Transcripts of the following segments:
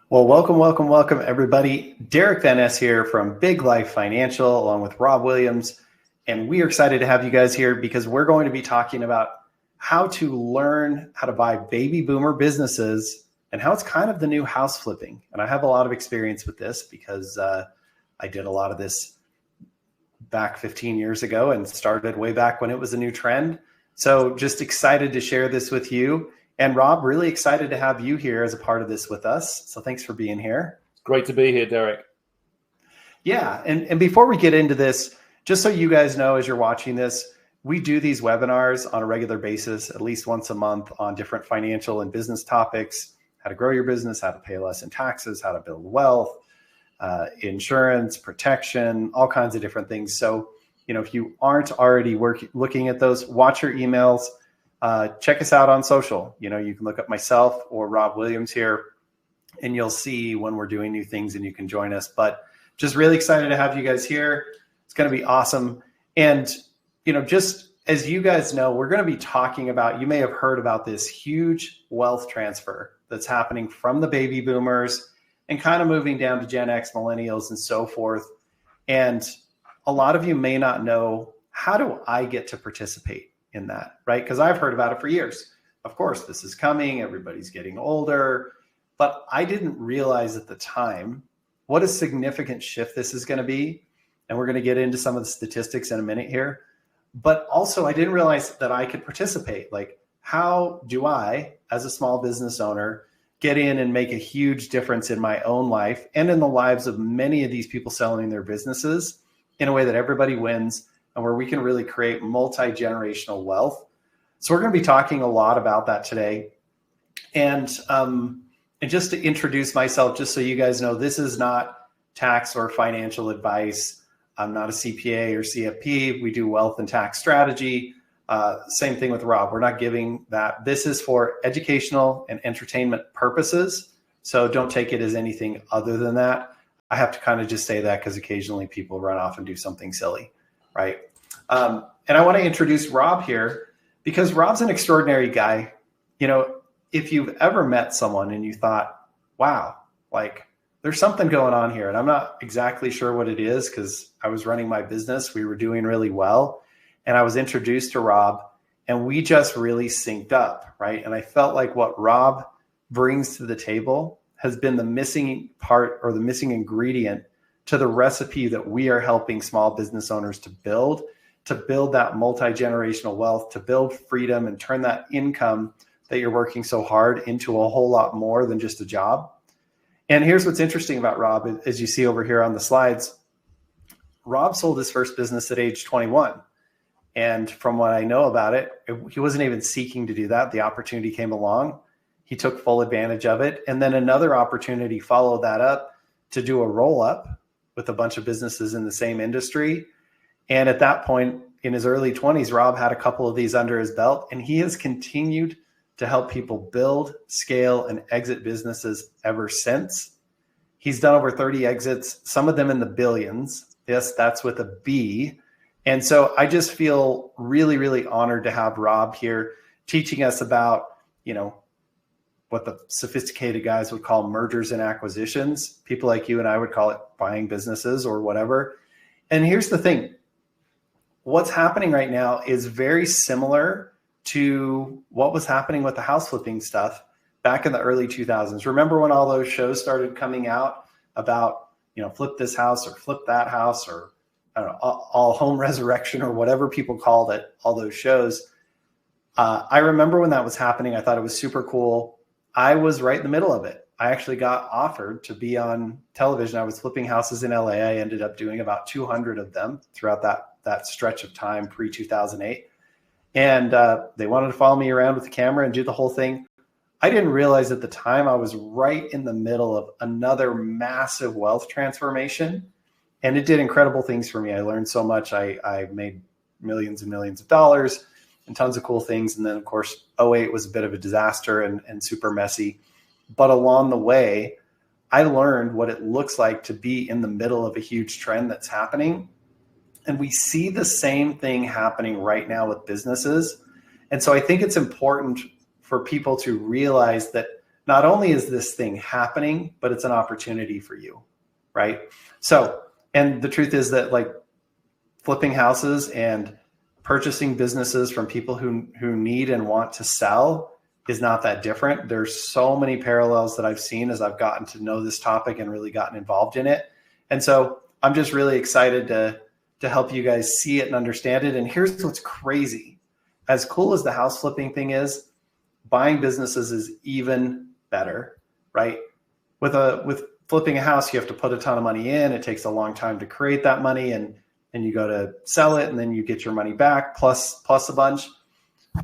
Well, welcome, everybody. Derick Van Ness here from Big Life Financial, along with Rob Williams. And we are excited to have you guys here because we're going to be talking about how to learn how to buy baby boomer businesses and how it's kind of the new house flipping. And I have a lot of experience with this because I did a lot of this back 15 years ago and started way back when it was a new trend. So just excited to share this with you. And Rob, really excited to have you here as a part of this with us. So thanks for being here. Great to be here, Derick. Yeah. And before we get into this, just so you guys know, as you're watching this, we do these webinars on a regular basis, at least once a month, on different financial and business topics: how to grow your business, how to pay less in taxes, how to build wealth, insurance, protection, all kinds of different things. So, if you aren't already looking at those, watch your emails. Check us out on social. You can look up myself or Rob Williams here, and you'll see when we're doing new things and you can join us. But just really excited to have you guys here. It's going to be awesome. And, just as you guys know, we're going to be talking about, you may have heard about this huge wealth transfer that's happening from the baby boomers and kind of moving down to Gen X, millennials, and so forth. And a lot of you may not know, how do I get to participate in that, right? Because I've heard about it for years. Of course, this is coming. Everybody's getting older. But I didn't realize at the time what a significant shift this is going to be. And we're going to get into some of the statistics in a minute here. But also, I didn't realize that I could participate. Like, how do I, as a small business owner, get in and make a huge difference in my own life and in the lives of many of these people selling their businesses in a way that everybody wins and where we can really create multi-generational wealth? So we're going to be talking a lot about that today. And just to introduce myself, just so you guys know, this is not tax or financial advice. I'm not a CPA or CFP. We do wealth and tax strategy. Same thing with Rob. We're not giving that. This is for educational and entertainment purposes. So don't take it as anything other than that. I have to kind of just say that because occasionally people run off and do something silly, right? And I want to introduce Rob here because Rob's an extraordinary guy. If you've ever met someone and you thought, wow, like there's something going on here, and I'm not exactly sure what it is because I was running my business, we were doing really well, and I was introduced to Rob and we just really synced up, right? And I felt like what Rob brings to the table has been the missing part or the missing ingredient to the recipe that we are helping small business owners to build that multi-generational wealth, to build freedom and turn that income that you're working so hard into a whole lot more than just a job. And here's what's interesting about Rob, as you see over here on the slides. Rob sold his first business at age 21. And from what I know about it, he wasn't even seeking to do that. The opportunity came along. He took full advantage of it. And then another opportunity followed that up to do a roll-up with a bunch of businesses in the same industry. And at that point, in his early 20s, Rob had a couple of these under his belt, and he has continued to help people build, scale, and exit businesses ever since. He's done over 30 exits, some of them in the billions. Yes, that's with a B. And so I just feel really, really honored to have Rob here teaching us about, what the sophisticated guys would call mergers and acquisitions. People like you and I would call it buying businesses or whatever. And here's the thing. What's happening right now is very similar to what was happening with the house flipping stuff back in the early 2000s. Remember when all those shows started coming out about, flip this house or flip that house, or I don't know, all home resurrection or whatever people called it, all those shows. I remember when that was happening. I thought it was super cool. I was right in the middle of it. I actually got offered to be on television. I was flipping houses in LA. I ended up doing about 200 of them throughout that stretch of time pre-2008. And they wanted to follow me around with the camera and do the whole thing. I didn't realize at the time I was right in the middle of another massive wealth transformation. And it did incredible things for me. I learned so much. I made millions and millions of dollars and tons of cool things. And then, of course, '08 was a bit of a disaster and super messy. But along the way, I learned what it looks like to be in the middle of a huge trend that's happening. And we see the same thing happening right now with businesses. And so I think it's important for people to realize that not only is this thing happening, but it's an opportunity for you, right? So, and the truth is that like flipping houses and purchasing businesses from people who need and want to sell is not that different. There's so many parallels that I've seen as I've gotten to know this topic and really gotten involved in it. And so I'm just really excited to help you guys see it and understand it. And here's what's crazy. As cool as the house flipping thing is, buying businesses is even better, right? With flipping a house, you have to put a ton of money in. It takes a long time to create that money, and you go to sell it and then you get your money back plus a bunch.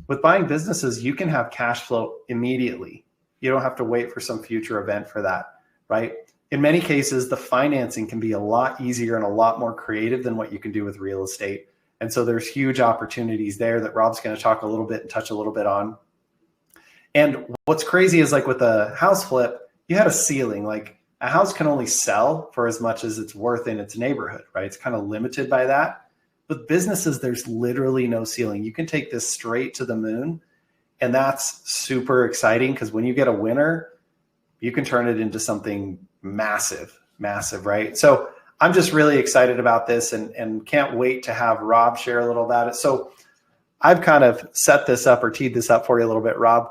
With buying businesses, you can have cash flow immediately. You don't have to wait for some future event for that, right? In many cases, the financing can be a lot easier and a lot more creative than what you can do with real estate. And so there's huge opportunities there that Rob's going to talk a little bit and touch a little bit on. And what's crazy is like with a house flip, you had a ceiling. Like a house can only sell for as much as it's worth in its neighborhood, right? It's kind of limited by that. With businesses, there's literally no ceiling. You can take this straight to the moon. And that's super exciting because when you get a winner, you can turn it into something massive, right? So I'm just really excited about this and can't wait to have Rob share a little about it. So I've kind of set this up or teed this up for you a little bit, Rob.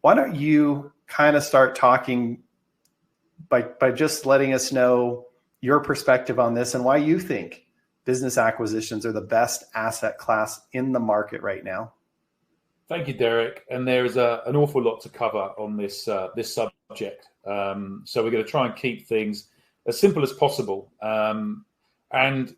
Why don't you kind of start talking by just letting us know your perspective on this and why you think business acquisitions are the best asset class in the market right now? Thank you, Derick. And there's an awful lot to cover on this subject. So we're going to try and keep things as simple as possible and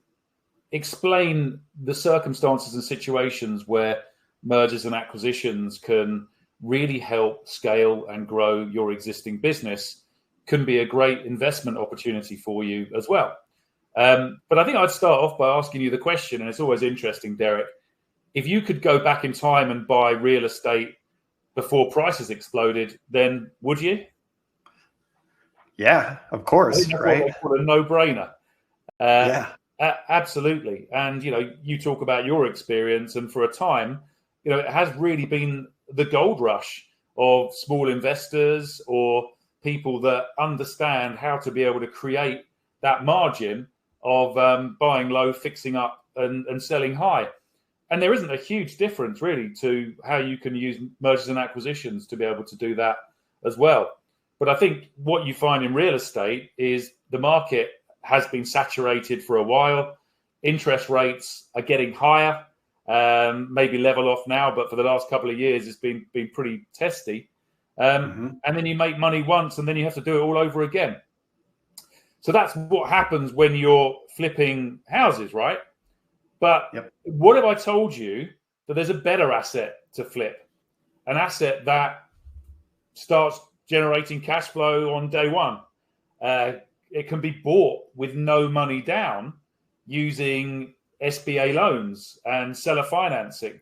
explain the circumstances and situations where mergers and acquisitions can really help scale and grow your existing business, can be a great investment opportunity for you as well. But I think I'd start off by asking you the question, and it's always interesting, Derick, if you could go back in time and buy real estate before prices exploded, then would you? Yeah, of course, right? What I call a no-brainer. Yeah. Absolutely. And, you talk about your experience, and for a time, it has really been the gold rush of small investors or people that understand how to be able to create that margin of buying low, fixing up and selling high. And there isn't a huge difference really to how you can use mergers and acquisitions to be able to do that as well. But I think what you find in real estate is the market has been saturated for a while. Interest rates are getting higher, maybe level off now, but for the last couple of years, it's been pretty testy. And then you make money once and then you have to do it all over again. So that's what happens when you're flipping houses, right? But What if I told you that there's a better asset to flip? An asset that starts generating cash flow on day one. It can be bought with no money down using SBA loans and seller financing.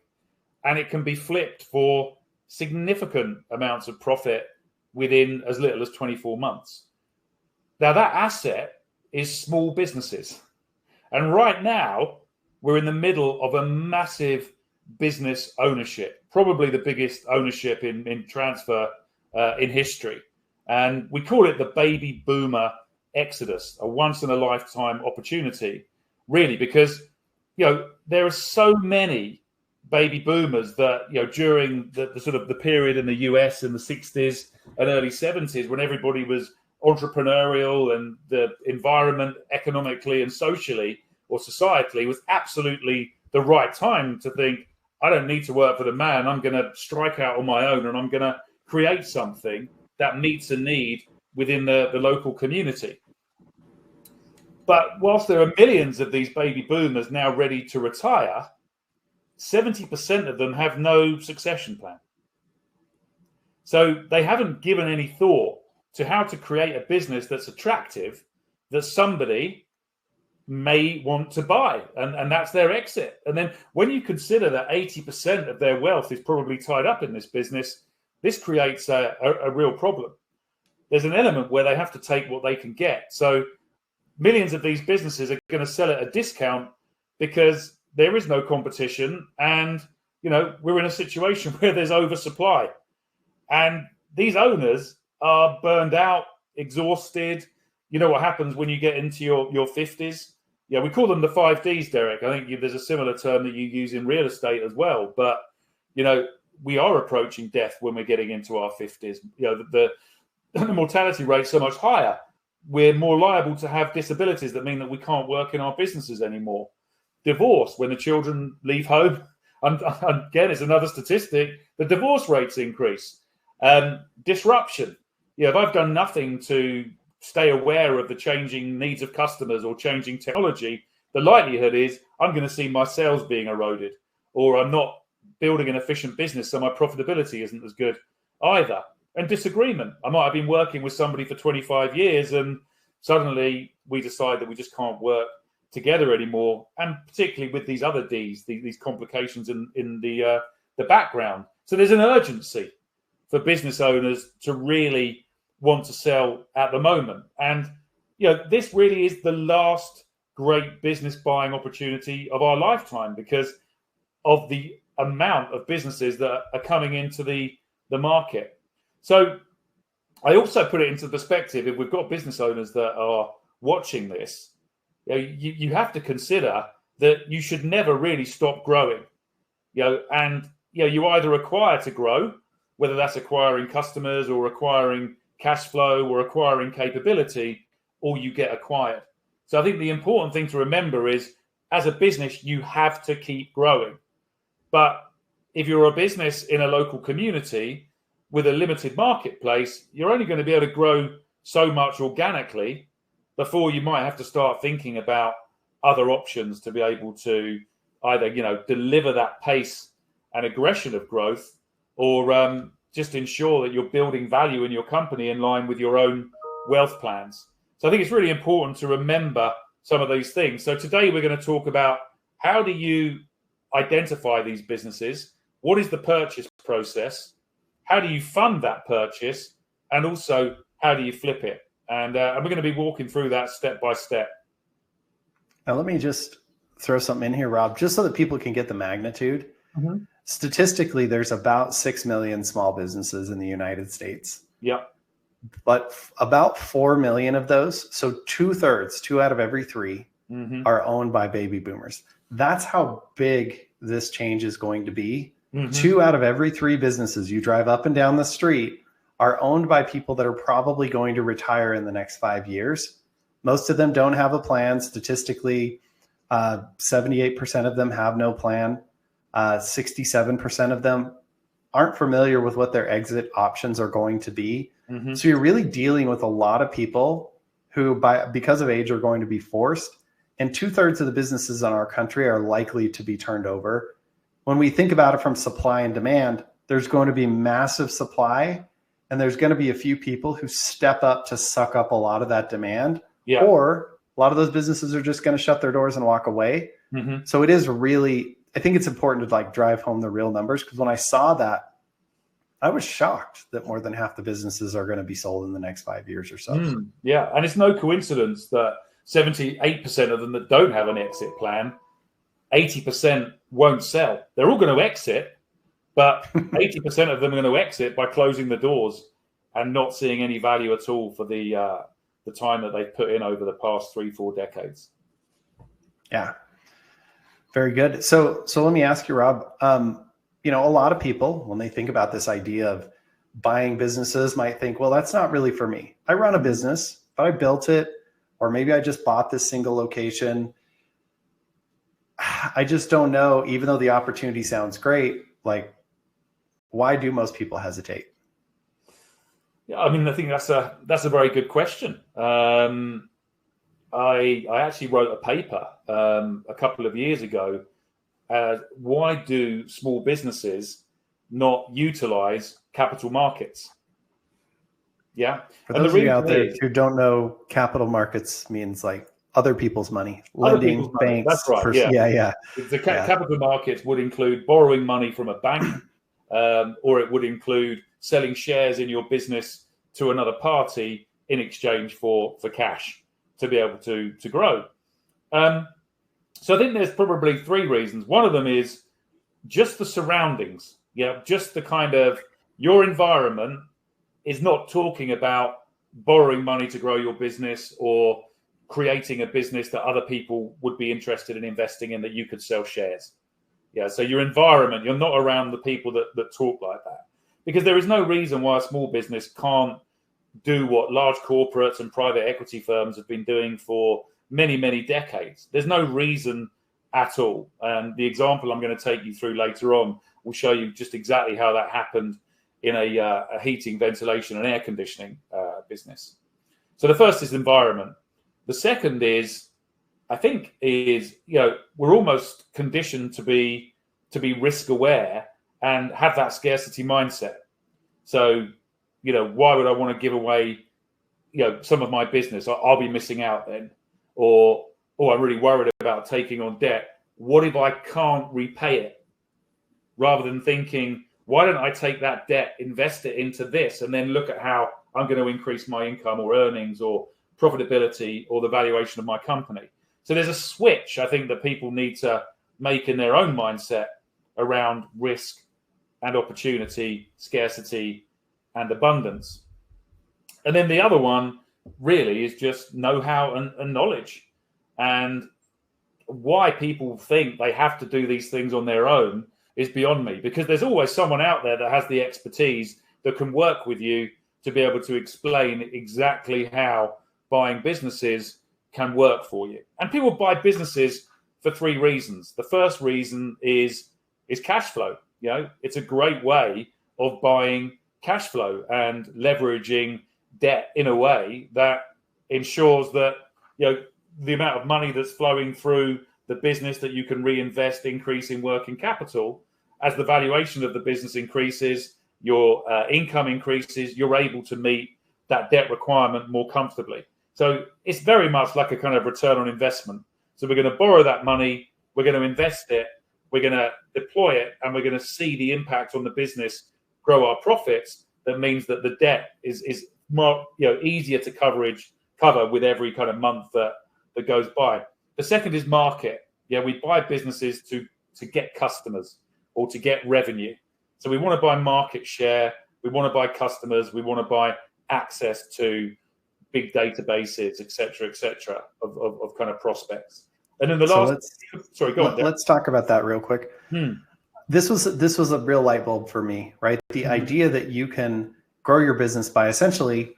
And it can be flipped for significant amounts of profit within as little as 24 months. Now, that asset is small businesses. And right now, we're in the middle of a massive business ownership, probably the biggest ownership in transfer in history. And we call it the baby boomer exodus, a once in a lifetime opportunity, really, because, there are so many baby boomers that, during the sort of the period in the US in the 60s and early 70s, when everybody was entrepreneurial and the environment economically and socially or societally was absolutely the right time to think, I don't need to work for the man. I'm going to strike out on my own and I'm going to create something that meets a need within the local community. But whilst there are millions of these baby boomers now ready to retire, 70% of them have no succession plan. So they haven't given any thought to how to create a business that's attractive, that somebody may want to buy, and that's their exit. And then when you consider that 80% of their wealth is probably tied up in this business, this creates a real problem. There's an element where they have to take what they can get. So millions of these businesses are going to sell at a discount because there is no competition, and we're in a situation where there's oversupply. And these owners are burned out, exhausted. You know what happens when you get into your 50s? Yeah, we call them the 5Ds, Derek. I think there's a similar term that you use in real estate as well. But, we are approaching death when we're getting into our 50s. The mortality rate's so much higher. We're more liable to have disabilities that mean that we can't work in our businesses anymore. Divorce, when the children leave home. And again, it's another statistic. The divorce rates increase. Disruption. If I've done nothing to stay aware of the changing needs of customers or changing technology, the likelihood is I'm going to see my sales being eroded, or I'm not building an efficient business, so my profitability isn't as good either. And disagreement. I might have been working with somebody for 25 years and suddenly we decide that we just can't work together anymore. And particularly with these other Ds, these complications in the background. So there's an urgency for business owners to really want to sell at the moment. And, this really is the last great business buying opportunity of our lifetime because of the amount of businesses that are coming into the market. So I also put it into perspective. If we've got business owners that are watching this, you have to consider that you should never really stop growing. And you either acquire to grow, whether that's acquiring customers or acquiring cash flow or acquiring capability, or you get acquired. So I think the important thing to remember is, as a business, you have to keep growing. But if you're a business in a local community with a limited marketplace, you're only going to be able to grow so much organically before you might have to start thinking about other options to be able to either, deliver that pace and aggression of growth, or just ensure that you're building value in your company in line with your own wealth plans. So I think it's really important to remember some of these things. So today we're going to talk about how do you identify these businesses? What is the purchase process? How do you fund that purchase? And also, how do you flip it? And we're going to be walking through that step by step. Now, let me just throw something in here, Rob, just so that people can get the magnitude. Mm-hmm. Statistically, there's about 6 million small businesses in the United States. Yeah. But about 4 million of those, so 2/3, 2 out of every 3, mm-hmm. are owned by baby boomers. That's how big this change is going to be. Mm-hmm. 2 out of every 3 businesses you drive up and down the street are owned by people that are probably going to retire in the next 5 years. Most of them don't have a plan. Statistically, 78% of them have no plan. 67% of them aren't familiar with what their exit options are going to be. Mm-hmm. So you're really dealing with a lot of people who, because of age, are going to be forced. And 2/3 of the businesses in our country are likely to be turned over. When we think about it from supply and demand, there's going to be massive supply, and there's going to be a few people who step up to suck up a lot of that demand. Yeah. Or a lot of those businesses are just going to shut their doors and walk away. Mm-hmm. So it is really, I think it's important to drive home the real numbers, because when I saw that, I was shocked that more than half the businesses are going to be sold in the next 5 years or so. Yeah. And it's no coincidence that 78% of them that don't have an exit plan, 80% won't sell. They're all going to exit, but 80% of them are going to exit by closing the doors and not seeing any value at all for the time that they've put in over the past 3-4 decades. Yeah. Very good. So let me ask you, Rob, a lot of people, when they think about this idea of buying businesses, might think, well, that's not really for me. I run a business, but I built it, or maybe I just bought this single location. I just don't know, even though the opportunity sounds great, why do most people hesitate? Yeah, I mean, I think that's a very good question. I actually wrote a paper a couple of years ago. Why do small businesses not utilize capital markets? Yeah. For those of you out there who don't know, capital markets means other people's money, lending, banks. That's right. Yeah. The capital markets would include borrowing money from a bank, or it would include selling shares in your business to another party in exchange for cash to be able to grow. So I think there's probably 3 reasons. One of them is just the surroundings. Yeah, just the kind of your environment is not talking about borrowing money to grow your business or creating a business that other people would be interested in investing in that you could sell shares. Yeah, so your environment, you're not around the people that talk like that. Because there is no reason why a small business can't do what large corporates and private equity firms have been doing for many, many decades. There's no reason at all. And the example I'm going to take you through later on will show you just exactly how that happened in a heating, ventilation, and air conditioning business. So the first is environment. The second is, I think, we're almost conditioned to be risk aware and have that scarcity mindset. So, why would I want to give away, some of my business? I'll be missing out then. Or, I'm really worried about taking on debt. What if I can't repay it? Rather than thinking, why don't I take that debt, invest it into this, and then look at how I'm going to increase my income or earnings or profitability or the valuation of my company. So there's a switch, I think, that people need to make in their own mindset around risk and opportunity, scarcity and abundance. And then the other one really is just know-how and knowledge. And why people think they have to do these things on their own is beyond me, because there's always someone out there that has the expertise that can work with you to be able to explain exactly how buying businesses can work for you. And people buy businesses for three reasons. The first reason is cash flow. It's a great way of buying cash flow and leveraging debt in a way that ensures that, the amount of money that's flowing through the business that you can reinvest, increase in working capital. As the valuation of the business increases, your income increases, you're able to meet that debt requirement more comfortably. So it's very much like a kind of return on investment. So we're going to borrow that money, we're going to invest it, we're going to deploy it, and we're going to see the impact on the business grow our profits. That means that the debt is more easier to cover with every kind of month that goes by. The second is market. We buy businesses to get customers or to get revenue. So we want to buy market share, we want to buy customers, we want to buy access to big databases, et cetera, of kind of prospects. And then the last, let's talk about that real quick. This was a real light bulb for me, right? The idea that you can grow your business by essentially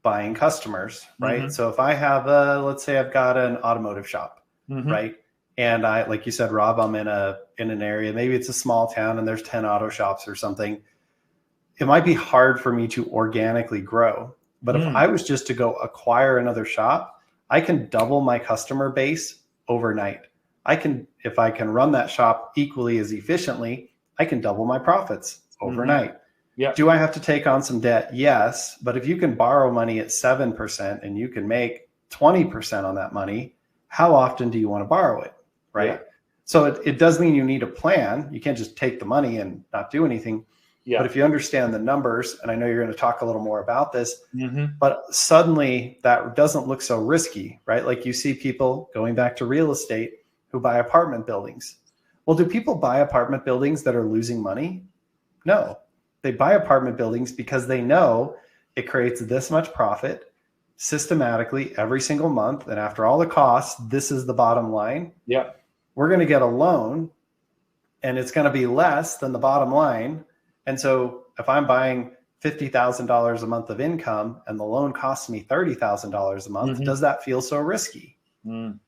buying customers, right? So if I have let's say I've got an automotive shop, right? And I, like you said, Rob, I'm in an area, maybe it's a small town and there's 10 auto shops or something. It might be hard for me to organically grow, but if I was just to go acquire another shop, I can double my customer base overnight. If I can run that shop equally as efficiently, I can double my profits overnight. Yeah. Do I have to take on some debt? Yes. But if you can borrow money at 7% and you can make 20% on that money, how often do you want to borrow it? Right. Yeah. So it does mean you need a plan. You can't just take the money and not do anything. Yeah. But if you understand the numbers, and I know you're going to talk a little more about this, but suddenly that doesn't look so risky, right? Like you see people going back to real estate who buy apartment buildings. Well, do people buy apartment buildings that are losing money? No. They buy apartment buildings because they know it creates this much profit systematically every single month. And after all the costs, this is the bottom line. Yeah. We're going to get a loan and it's going to be less than the bottom line. And so if I'm buying $50,000 a month of income and the loan costs me $30,000 a month, does that feel so risky?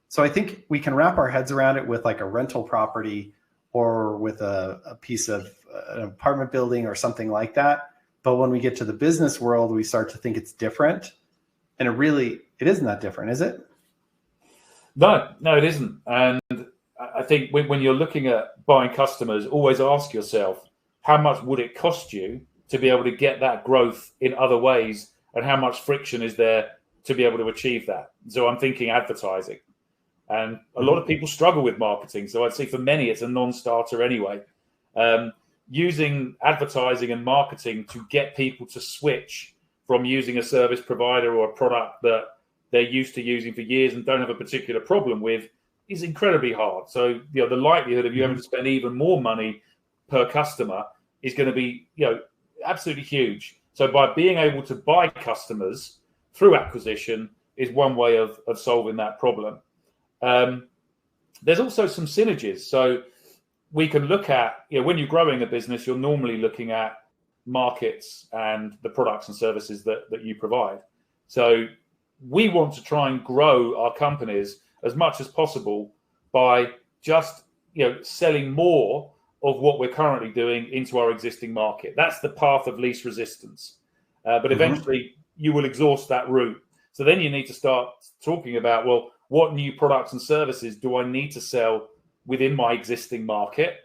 So I think we can wrap our heads around it with like a rental property or with a piece of an apartment building or something like that. But when we get to the business world, we start to think it's different. And it isn't that different, is it? No, it isn't. And I think when you're looking at buying customers, always ask yourself, how much would it cost you to be able to get that growth in other ways? And how much friction is there to be able to achieve that? So I'm thinking advertising. And a lot of people struggle with marketing. So I'd say for many, it's a non-starter anyway. Using advertising and marketing to get people to switch from using a service provider or a product that they're used to using for years and don't have a particular problem with is incredibly hard. So, the likelihood of you having to spend even more money per customer is going to be, absolutely huge. So by being able to buy customers through acquisition is one way of solving that problem. There's also some synergies. So we can look at, when you're growing a business, you're normally looking at markets and the products and services that you provide. So we want to try and grow our companies as much as possible by just selling more of what we're currently doing into our existing market. That's the path of least resistance. But eventually you will exhaust that route. So then you need to start talking about, well, what new products and services do I need to sell within my existing market?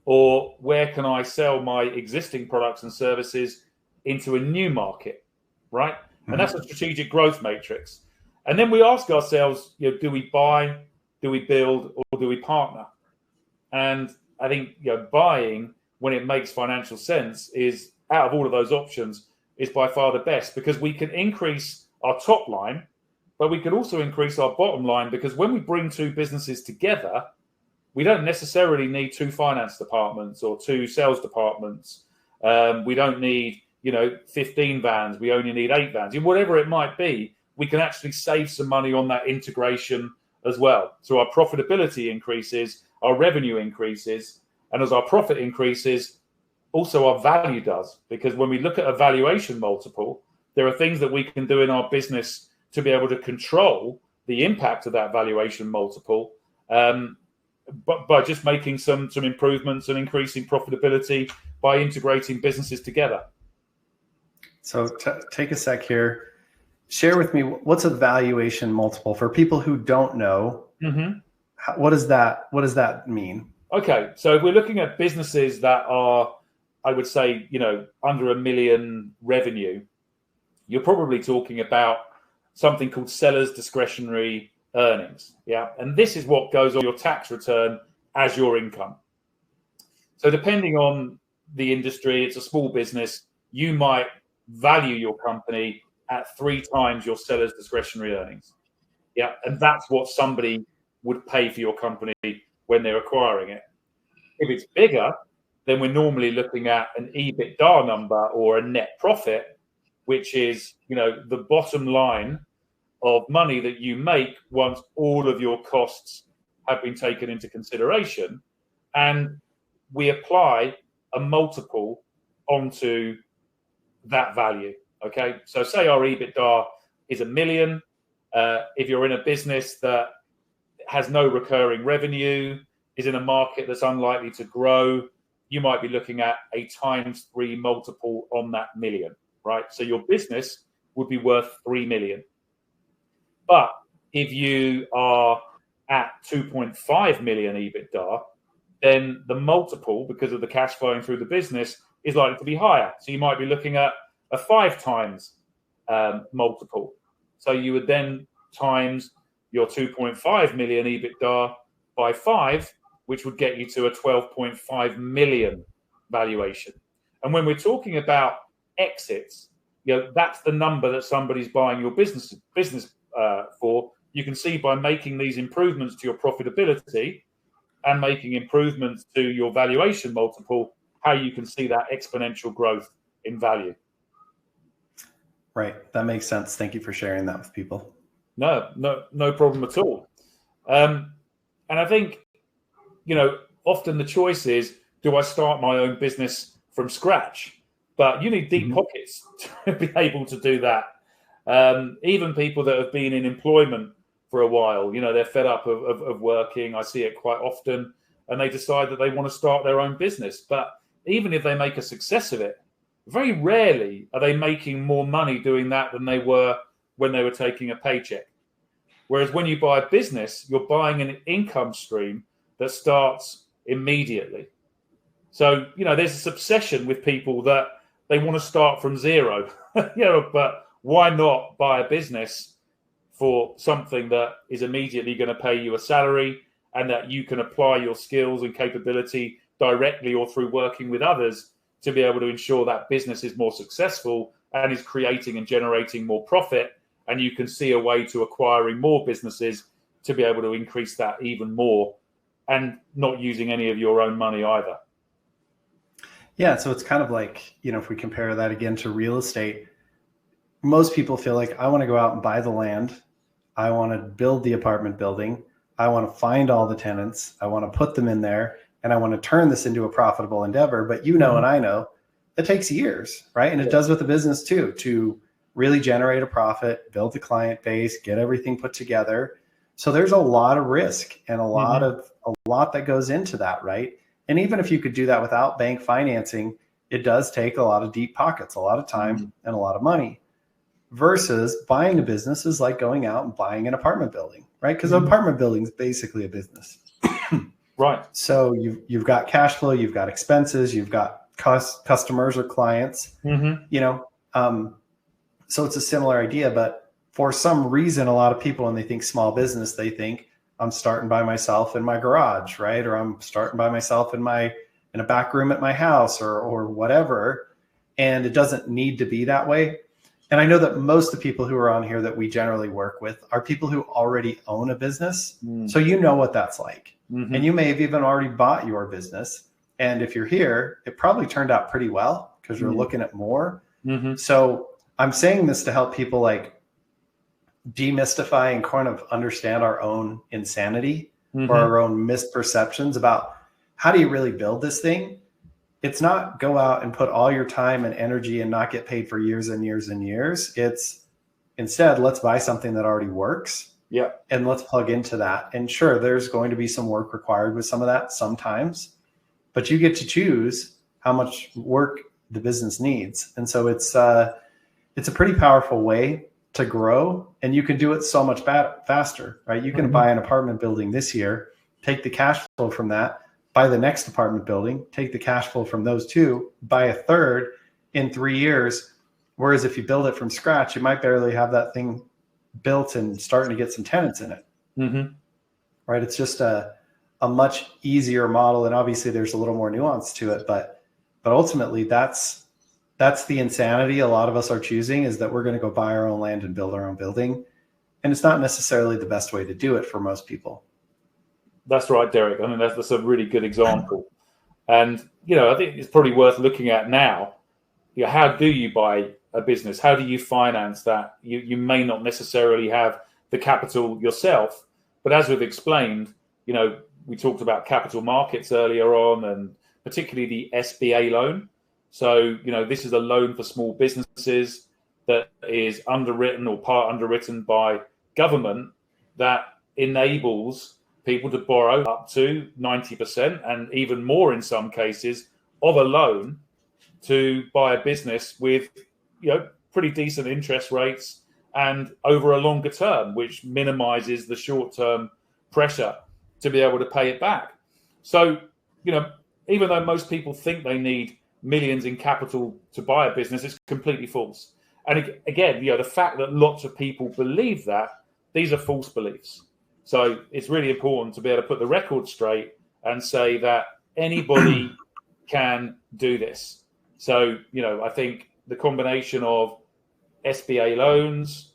Or where can I sell my existing products and services into a new market, right? And that's a strategic growth matrix. And then we ask ourselves, do we buy, do we build, or do we partner? And I think buying, when it makes financial sense, is out of all of those options, is by far the best, because we can increase our top line, but we can also increase our bottom line, because when we bring two businesses together, we don't necessarily need two finance departments or two sales departments. We don't need 15 vans. We only need 8 vans. Whatever it might be, we can actually save some money on that integration as well. So our profitability increases, our revenue increases, and as our profit increases, also our value does. Because when we look at a valuation multiple, there are things that we can do in our business to be able to control the impact of that valuation multiple, but by just making some improvements and increasing profitability by integrating businesses together. So take a sec here. Share with me, what's a valuation multiple for people who don't know? What does that mean? Okay, so if we're looking at businesses that are, I would say, under $1 million revenue, you're probably talking about something called seller's discretionary earnings. Yeah. And this is what goes on your tax return as your income. So depending on the industry, it's a small business, you might value your company at 3 times your seller's discretionary earnings. Yeah. And that's what somebody would pay for your company when they're acquiring it. If it's bigger, then we're normally looking at an EBITDA number or a net profit, which is, the bottom line of money that you make once all of your costs have been taken into consideration. And we apply a multiple onto that value. Okay. So say our EBITDA is $1 million. If you're in a business that has no recurring revenue, is in a market that's unlikely to grow, you might be looking at a ×3 multiple on that $1 million, right? So your business would be worth $3 million. But if you are at 2.5 million EBITDA, then the multiple, because of the cash flowing through the business, is likely to be higher. So you might be looking at a 5 times multiple. So you would then times your 2.5 million EBITDA by 5, which would get you to a 12.5 million valuation. And when we're talking about exits, that's the number that somebody's buying your business for. You can see by making these improvements to your profitability and making improvements to your valuation multiple, how you can see that exponential growth in value. Right. That makes sense. Thank you for sharing that with people. No problem at all. And I think, often the choice is, do I start my own business from scratch? But you need deep pockets to be able to do that. Even people that have been in employment for a while, they're fed up of working. I see it quite often, and they decide that they want to start their own business. But even if they make a success of it, very rarely are they making more money doing that than they were when they were taking a paycheck. Whereas when you buy a business, you're buying an income stream that starts immediately. So, there's this obsession with people that they want to start from zero, but why not buy a business for something that is immediately going to pay you a salary and that you can apply your skills and capability directly or through working with others to be able to ensure that business is more successful and is creating and generating more profit. And you can see a way to acquiring more businesses to be able to increase that even more and not using any of your own money either. Yeah. So it's kind of like, if we compare that again to real estate, most people feel like I want to go out and buy the land. I want to build the apartment building. I want to find all the tenants. I want to put them in there, and I want to turn this into a profitable endeavor. But and I know it takes years, right? And it does with the business too, to really generate a profit, build the client base, get everything put together. So there's a lot of risk and a lot that goes into that, right? And even if you could do that without bank financing, it does take a lot of deep pockets, a lot of time, and a lot of money. Versus buying a business is like going out and buying an apartment building, right? Because an apartment building is basically a business. Right. So you've got cash flow, you've got expenses, you've got customers or clients, so it's a similar idea. But for some reason, a lot of people, when they think small business, they think I'm starting by myself in my garage, right? Or I'm starting by myself in a back room at my house or whatever. And it doesn't need to be that way. And I know that most of the people who are on here that we generally work with are people who already own a business. So you know what that's like. And you may have even already bought your business. And if you're here, it probably turned out pretty well because you're looking at more. So I'm saying this to help people like demystify and kind of understand our own insanity or our own misperceptions about how do you really build this thing. It's not go out and put all your time and energy and not get paid for years and years and years. It's instead, let's buy something that already works. Yeah. And let's plug into that. And sure, there's going to be some work required with some of that sometimes, but you get to choose how much work the business needs. And so it's a pretty powerful way to grow, and you can do it so much faster, right? You can buy an apartment building this year, take the cash flow from that, buy the next apartment building, take the cash flow from those two, buy a third in 3 years. Whereas if you build it from scratch, you might barely have that thing built and starting to get some tenants in it. Right? It's just a much easier model. And obviously there's a little more nuance to it, but ultimately that's the insanity a lot of us are choosing, is that we're going to go buy our own land and build our own building. And it's not necessarily the best way to do it for most people. That's right, Derick. I mean, that's a really good example. And, I think it's probably worth looking at now. How do you buy a business? How do you finance that? You may not necessarily have the capital yourself, but as we've explained, we talked about capital markets earlier on, and particularly the SBA loan. So, this is a loan for small businesses that is underwritten or part underwritten by government that enables people to borrow up to 90% and even more in some cases of a loan to buy a business with, pretty decent interest rates and over a longer term, which minimizes the short-term pressure to be able to pay it back. So, even though most people think they need millions in capital to buy a business, it's completely false. And again, the fact that lots of people believe that, these are false beliefs. So it's really important to be able to put the record straight and say that anybody can do this. So, I think the combination of SBA loans,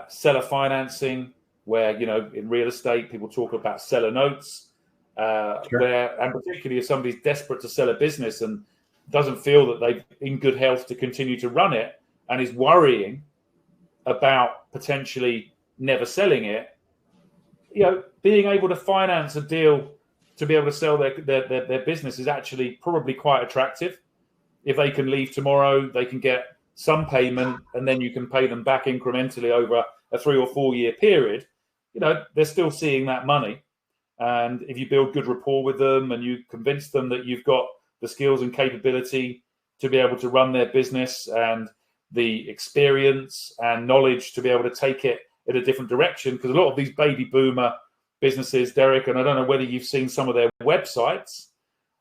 seller financing, where, in real estate, people talk about seller notes, where, and particularly if somebody's desperate to sell a business and doesn't feel that they're in good health to continue to run it and is worrying about potentially never selling it, being able to finance a deal to be able to sell their business is actually probably quite attractive. If they can leave tomorrow, they can get some payment and then you can pay them back incrementally over a 3 or 4 year period. They're still seeing that money. And if you build good rapport with them and you convince them that you've got the skills and capability to be able to run their business and the experience and knowledge to be able to take it in a different direction, because a lot of these baby boomer businesses, Derick, and I don't know whether you've seen some of their websites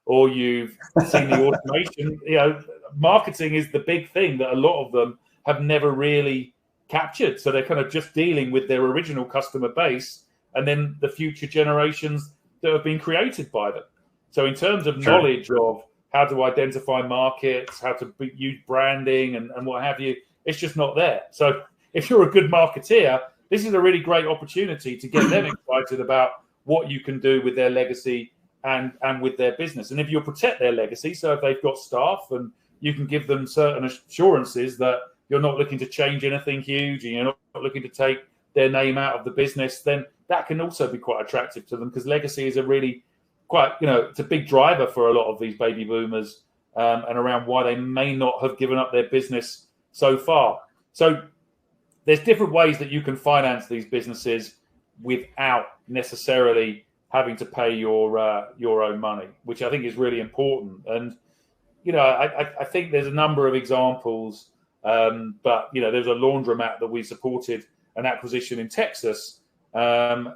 or you've seen the automation, marketing is the big thing that a lot of them have never really captured. So they're kind of just dealing with their original customer base and then the future generations that have been created by them. So in terms of knowledge of how to identify markets, how to use branding and what have you, it's just not there. So if you're a good marketeer, this is a really great opportunity to get them excited about what you can do with their legacy and with their business. And if you'll protect their legacy, so if they've got staff and you can give them certain assurances that you're not looking to change anything huge and you're not looking to take their name out of the business, then that can also be quite attractive to them, because legacy is a really quite, it's a big driver for a lot of these baby boomers, and around why they may not have given up their business so far. So there's different ways that you can finance these businesses without necessarily having to pay your own money, which I think is really important. And I think there's a number of examples, but there's a laundromat that we supported an acquisition in Texas, and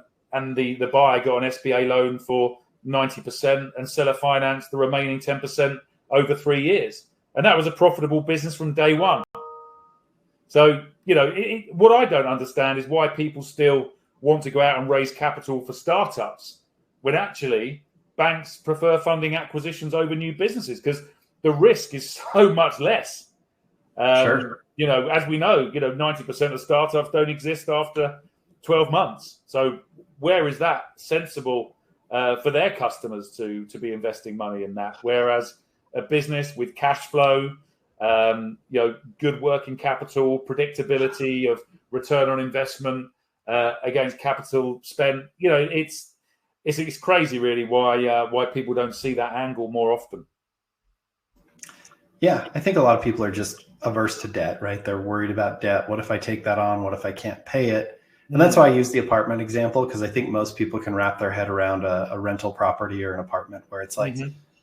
the buyer got an SBA loan for 90% and seller financed the remaining 10% over 3 years, and that was a profitable business from day one. So what I don't understand is why people still want to go out and raise capital for startups when actually banks prefer funding acquisitions over new businesses, because the risk is so much less. Sure. As we know, 90% of startups don't exist after 12 months. So where is that sensible for their customers to be investing money in that? Whereas a business with cash flow, good working capital, predictability of return on investment against capital spent, it's crazy really why people don't see that angle more often. Yeah, I think a lot of people are just averse to debt, right? They're worried about debt. What if I take that on? What if I can't pay it? And that's why I use the apartment example, because I think most people can wrap their head around a rental property or an apartment where it's like,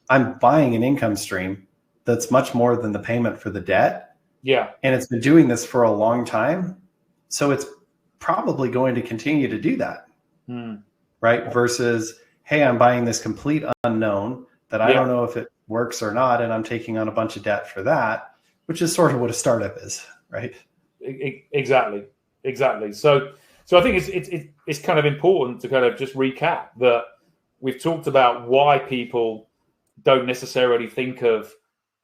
I'm buying an income stream that's much more than the payment for the debt. Yeah. And it's been doing this for a long time. So it's probably going to continue to do that. Right? Versus, hey, I'm buying this complete unknown that I don't know if it works or not, and I'm taking on a bunch of debt for that, which is sort of what a startup is, right? Exactly. So I think it's kind of important to kind of just recap that we've talked about why people don't necessarily think of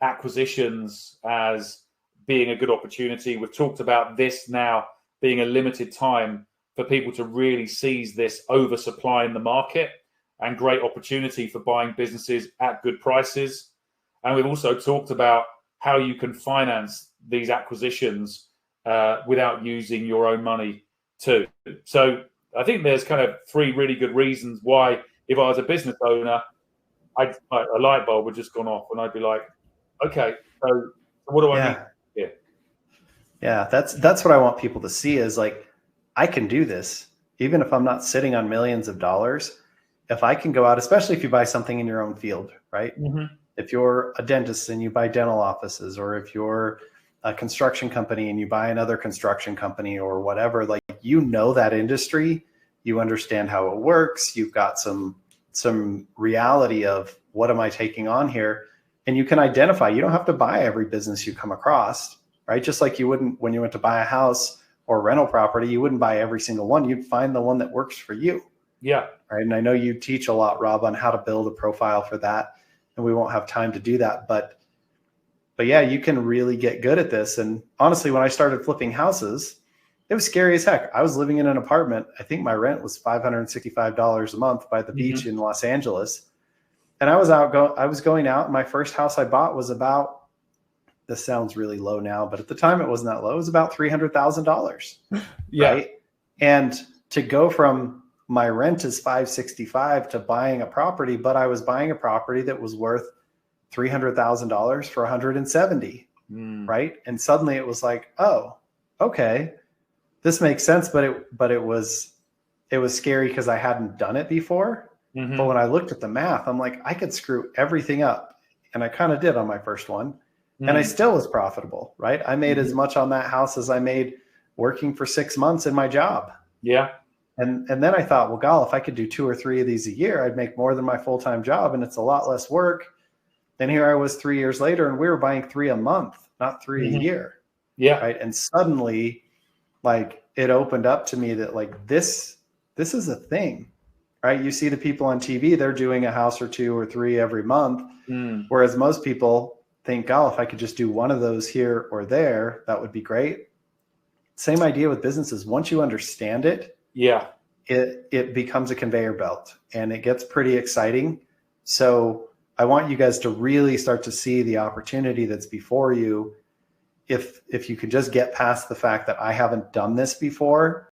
acquisitions as being a good opportunity. We've talked about this now being a limited time for people to really seize this oversupply in the market and great opportunity for buying businesses at good prices. And we've also talked about how you can finance these acquisitions without using your own money too. So I think there's kind of 3 really good reasons why, if I was a business owner, a light bulb would just gone off and I'd be like, okay, so what do I need here? Yeah, that's what I want people to see is like, I can do this, even if I'm not sitting on millions of dollars. If I can go out, especially if you buy something in your own field, right? If you're a dentist and you buy dental offices, or if you're a construction company and you buy another construction company or whatever, like, that industry, you understand how it works. You've got some reality of what am I taking on here? And you can identify, you don't have to buy every business you come across, right? Just like you wouldn't, when you went to buy a house or rental property, you wouldn't buy every single one. You'd find the one that works for you. Yeah. Right. And I know you teach a lot, Rob, on how to build a profile for that. And we won't have time to do that. But yeah, you can really get good at this. And honestly, when I started flipping houses, it was scary as heck. I was living in an apartment. I think my rent was $565 a month by the beach in Los Angeles. And I was going out. My first house I bought was about, this sounds really low now, but at the time it wasn't that low. It was about $300,000. Yeah. Right. And to go from my rent is $565 to buying a property, but I was buying a property that was worth $300,000 for $170. Right. And suddenly it was like, oh, okay, this makes sense. But it was scary because I hadn't done it before. But when I looked at the math, I'm like, I could screw everything up. And I kind of did on my first one. And I still was profitable, right? I made as much on that house as I made working for 6 months in my job. Yeah. And then I thought, well, God, if I could do 2 or 3 of these a year, I'd make more than my full-time job, and it's a lot less work. Then here I was 3 years later, and we were buying 3 a month, not 3 a year. Yeah. Right. And suddenly, like, it opened up to me that, like, this is a thing, right? You see the people on TV, they're doing a house or 2 or 3 every month. Whereas most people think, oh, if I could just do one of those here or there, that would be great. Same idea with businesses. Once you understand it, it becomes a conveyor belt, and it gets pretty exciting. So I want you guys to really start to see the opportunity that's before you. If you could just get past the fact that I haven't done this before,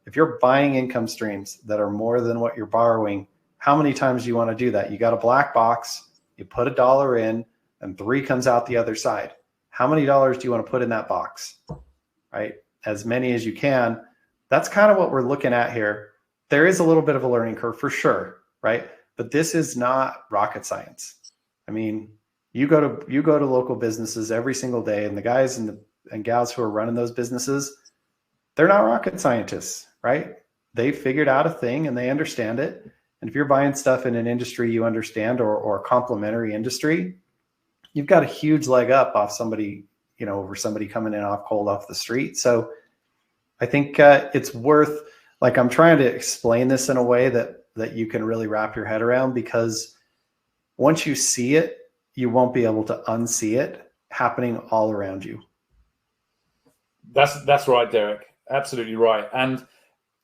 if you're buying income streams that are more than what you're borrowing, how many times do you want to do that? You got a black box, you put $1 in, and 3 comes out the other side. How many dollars do you want to put in that box? Right? As many as you can. That's kind of what we're looking at here. There is a little bit of a learning curve for sure, right? But this is not rocket science. I mean, you go to local businesses every single day, and the guys and gals who are running those businesses, they're not rocket scientists, right? They figured out a thing and they understand it. And if you're buying stuff in an industry you understand, or a complementary industry, you've got a huge leg up off somebody, over somebody coming in cold off the street. So I think it's worth, like, I'm trying to explain this in a way that you can really wrap your head around, because once you see it, you won't be able to unsee it happening all around you. That's right, Derick. Absolutely right. And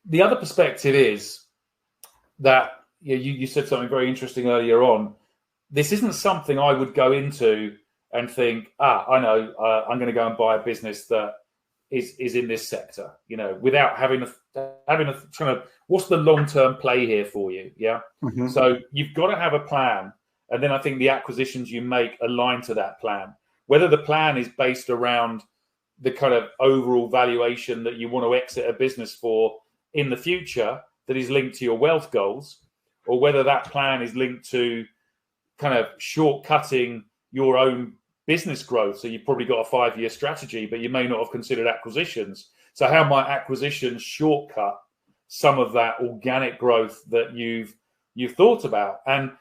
the other perspective is that you said something very interesting earlier on. This isn't something I would go into and think, I know, I'm going to go and buy a business that is in this sector, without having a kind of, what's the long-term play here for you? Yeah. Mm-hmm. So you've got to have a plan. And then I think the acquisitions you make align to that plan. Whether the plan is based around the kind of overall valuation that you want to exit a business for in the future that is linked to your wealth goals, or whether that plan is linked to kind of shortcutting your own business growth. So you've probably got a 5-year strategy, but you may not have considered acquisitions. So how might acquisitions shortcut some of that organic growth that you've thought about? And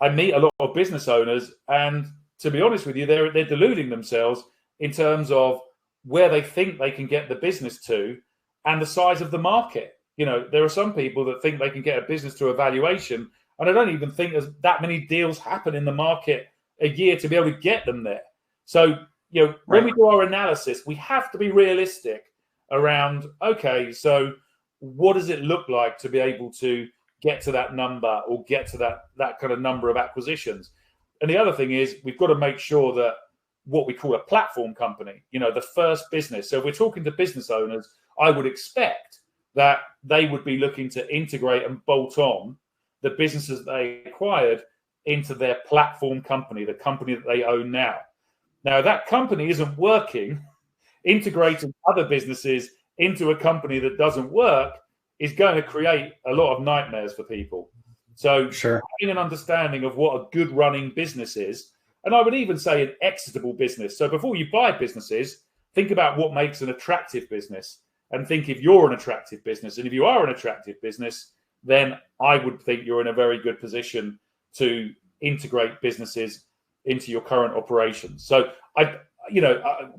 I meet a lot of business owners, and to be honest with you, they're deluding themselves in terms of where they think they can get the business to and the size of the market. There are some people that think they can get a business to a valuation, and I don't even think there's that many deals happen in the market a year to be able to get them there. So, when we do our analysis, we have to be realistic around, okay, so what does it look like to be able to get to that number, or get to that kind of number of acquisitions? And the other thing is, we've got to make sure that what we call a platform company, the first business. So if we're talking to business owners, I would expect that they would be looking to integrate and bolt on the businesses they acquired into their platform company, the company that they own now. Now, that company isn't working. Integrating other businesses into a company that doesn't work is going to create a lot of nightmares for people. So having an understanding of what a good running business is, and I would even say an exitable business. So before you buy businesses, think about what makes an attractive business, and think if you're an attractive business. And if you are an attractive business, then I would think you're in a very good position to integrate businesses into your current operations. So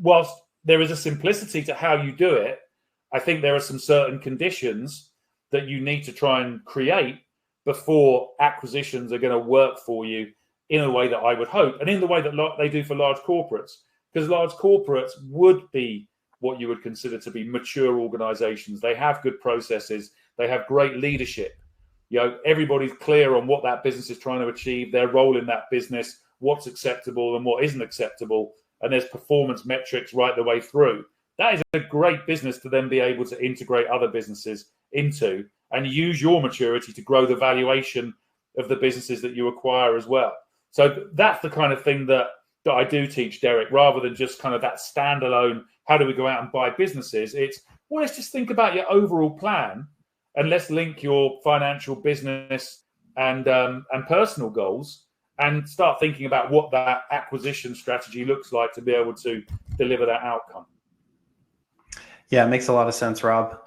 whilst there is a simplicity to how you do it, I think there are some certain conditions that you need to try and create before acquisitions are going to work for you in a way that I would hope, and in the way that they do for large corporates. Because large corporates would be what you would consider to be mature organizations. They have good processes. They have great leadership. Everybody's clear on what that business is trying to achieve, their role in that business, what's acceptable and what isn't acceptable. And there's performance metrics right the way through. That is a great business to then be able to integrate other businesses into, and use your maturity to grow the valuation of the businesses that you acquire as well. So that's the kind of thing that I do teach, Derick, rather than just kind of that standalone, how do we go out and buy businesses? It's, well, let's just think about your overall plan, and let's link your financial, business and personal goals, and start thinking about what that acquisition strategy looks like to be able to deliver that outcome. Yeah, it makes a lot of sense, Rob.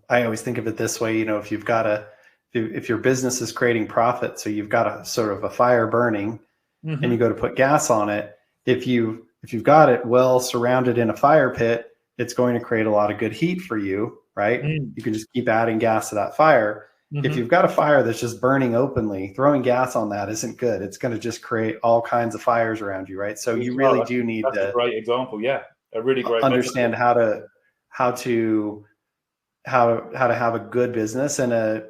I always think of it this way, if your business is creating profit, so you've got a sort of a fire burning, mm-hmm. and you go to put gas on it. If you've got it well surrounded in a fire pit, it's going to create a lot of good heat for you, right? Mm. You can just keep adding gas to that fire. Mm-hmm. If you've got a fire that's just burning openly, throwing gas on that isn't good. It's going to just create all kinds of fires around you, right? So you really do need to. A great example, yeah, a really great. Understand how to have a good business and